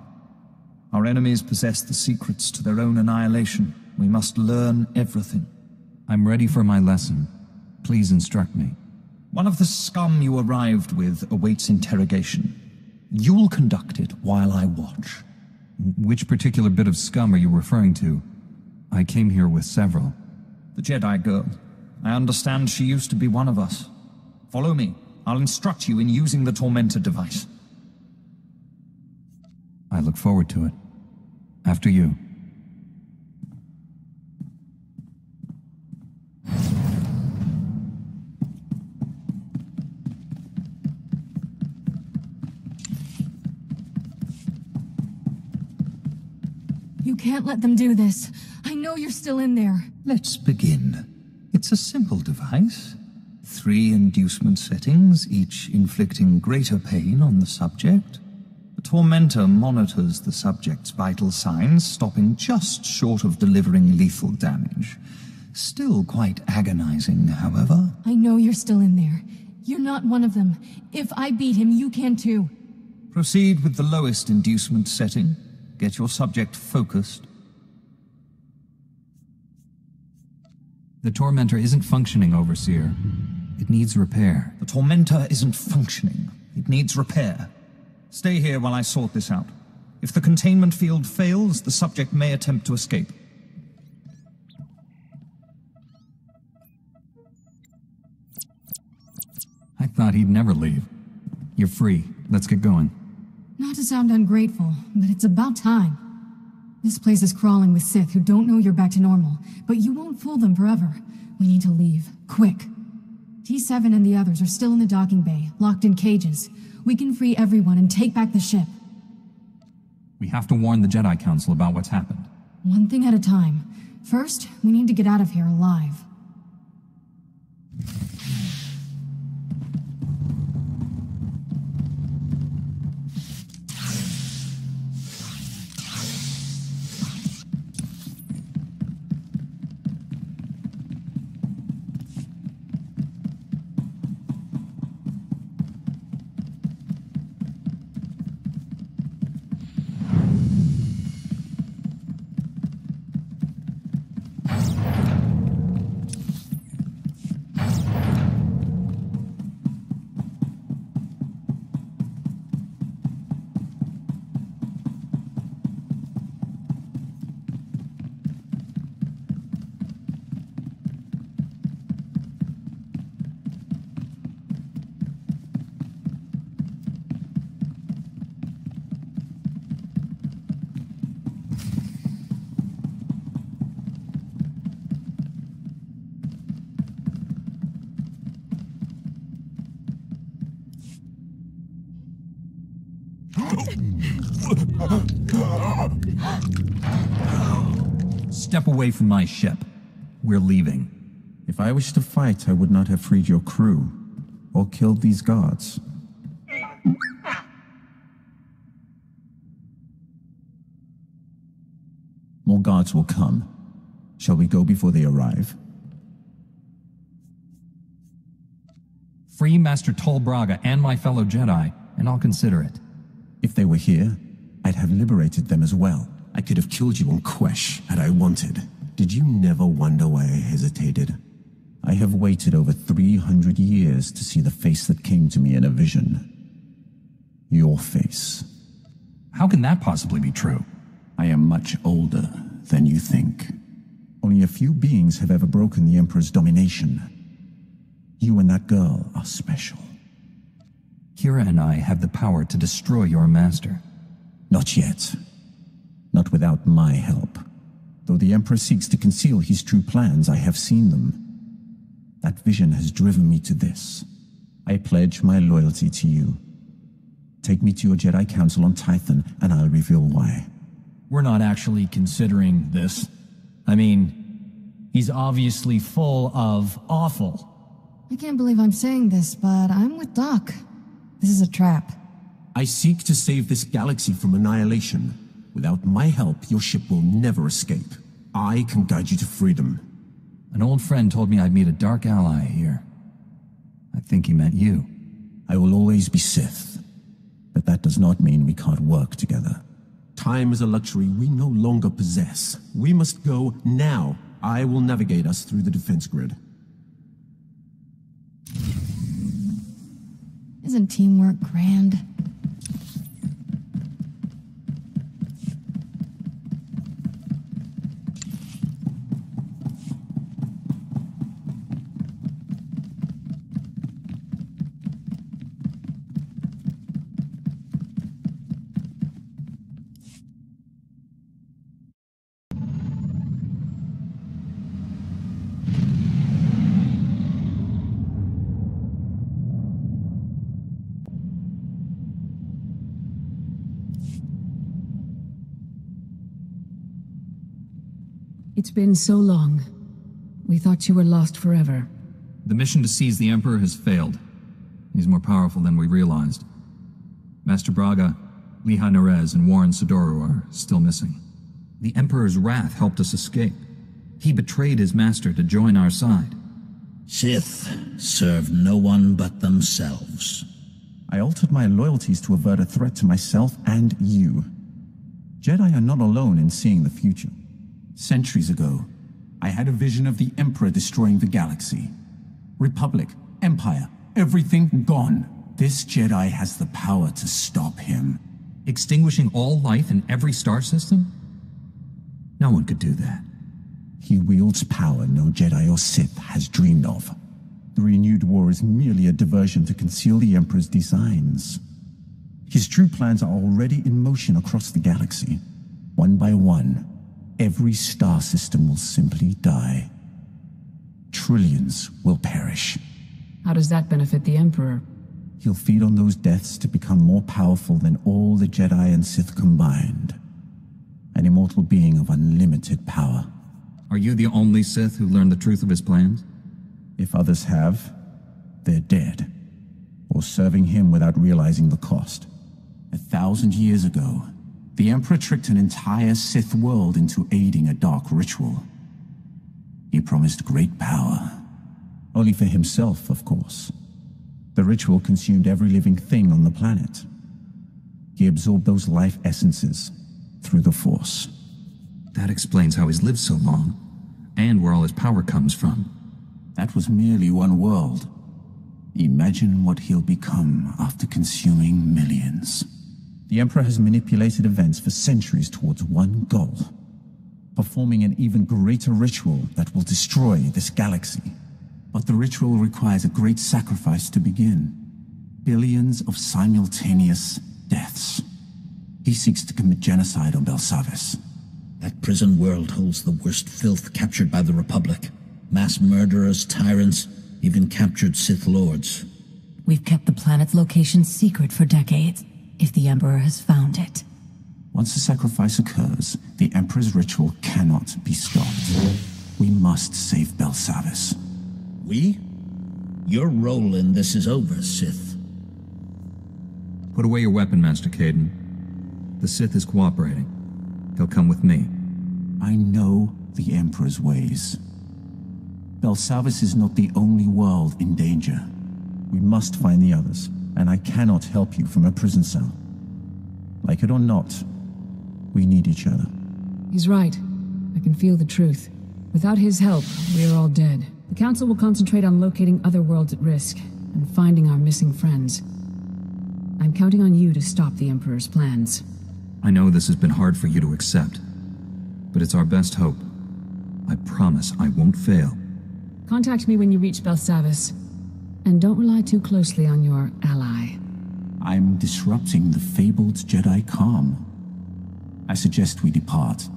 Our enemies possess the secrets to their own annihilation. We must learn everything. I'm ready for my lesson. Please instruct me. One of the scum you arrived with awaits interrogation. You'll conduct it while I watch. Which particular bit of scum are you referring to? I came here with several. The Jedi girl. I understand she used to be one of us. Follow me. I'll instruct you in using the Tormentor device. I look forward to it. After you. You can't let them do this. I know you're still in there. Let's begin. It's a simple device. 3 inducement settings, each inflicting greater pain on the subject. The Tormentor monitors the subject's vital signs, stopping just short of delivering lethal damage. Still quite agonizing, however. I know you're still in there. You're not one of them. If I beat him, you can too. Proceed with the lowest inducement setting. Get your subject focused. The Tormentor isn't functioning, Overseer. It needs repair. The Tormentor isn't functioning. It needs repair. Stay here while I sort this out. If the containment field fails, the subject may attempt to escape. I thought he'd never leave. You're free. Let's get going. Not to sound ungrateful, but it's about time. This place is crawling with Sith who don't know you're back to normal, but you won't fool them forever. We need to leave. Quick. T7 and the others are still in the docking bay, locked in cages. We can free everyone and take back the ship. We have to warn the Jedi Council about what's happened. One thing at a time. First, we need to get out of here alive. Step away from my ship. We're leaving. If I wished to fight, I would not have freed your crew, or killed these guards. More guards will come. Shall we go before they arrive? Free Master Tol Braga and my fellow Jedi, and I'll consider it. If they were here, I'd have liberated them as well. I could have killed you on Quesh had I wanted. Did you never wonder why I hesitated? I have waited over 300 years to see the face that came to me in a vision. Your face. How can that possibly be true? I am much older than you think. Only a few beings have ever broken the Emperor's domination. You and that girl are special. Kira and I have the power to destroy your master. Not yet. Not without my help. Though the Emperor seeks to conceal his true plans, I have seen them. That vision has driven me to this. I pledge my loyalty to you. Take me to your Jedi Council on Tython, and I'll reveal why. We're not actually considering this. I mean, he's obviously full of awful. I can't believe I'm saying this, but I'm with Doc. This is a trap. I seek to save this galaxy from annihilation. Without my help, your ship will never escape. I can guide you to freedom. An old friend told me I'd meet a dark ally here. I think he meant you. I will always be Sith. But that does not mean we can't work together. Time is a luxury we no longer possess. We must go now. I will navigate us through the defense grid. Isn't teamwork grand? It's been so long. We thought you were lost forever. The mission to seize the Emperor has failed. He's more powerful than we realized. Master Braga, Liha Nerez, and Warren Sidoru are still missing. The Emperor's wrath helped us escape. He betrayed his master to join our side. Sith serve no one but themselves. I altered my loyalties to avert a threat to myself and you. Jedi are not alone in seeing the future. Centuries ago, I had a vision of the Emperor destroying the galaxy. Republic, Empire, everything gone. This Jedi has the power to stop him. Extinguishing all life in every star system? No one could do that. He wields power no Jedi or Sith has dreamed of. The renewed war is merely a diversion to conceal the Emperor's designs. His true plans are already in motion across the galaxy. One by one, every star system will simply die. Trillions will perish. How does that benefit the Emperor? He'll feed on those deaths to become more powerful than all the Jedi and Sith combined. An immortal being of unlimited power. Are you the only Sith who learned the truth of his plans? If others have, they're dead. Or serving him without realizing the cost. 1,000 years ago, the Emperor tricked an entire Sith world into aiding a dark ritual. He promised great power. Only for himself, of course. The ritual consumed every living thing on the planet. He absorbed those life essences through the Force. That explains how he's lived so long, and where all his power comes from. That was merely one world. Imagine what he'll become after consuming millions. The Emperor has manipulated events for centuries towards one goal. Performing an even greater ritual that will destroy this galaxy. But the ritual requires a great sacrifice to begin. Billions of simultaneous deaths. He seeks to commit genocide on Belsavis. That prison world holds the worst filth captured by the Republic. Mass murderers, tyrants, even captured Sith Lords. We've kept the planet's location secret for decades. If the Emperor has found it. Once the sacrifice occurs, the Emperor's ritual cannot be stopped. We must save Belsavis. We? Your role in this is over, Sith. Put away your weapon, Master Caden. The Sith is cooperating. He'll come with me. I know the Emperor's ways. Belsavis is not the only world in danger. We must find the others, and I cannot help you from a prison cell. Like it or not, we need each other. He's right. I can feel the truth. Without his help, we are all dead. The Council will concentrate on locating other worlds at risk, and finding our missing friends. I'm counting on you to stop the Emperor's plans. I know this has been hard for you to accept, but it's our best hope. I promise I won't fail. Contact me when you reach Belsavis, and don't rely too closely on your ally. I'm disrupting the fabled Jedi calm. I suggest we depart.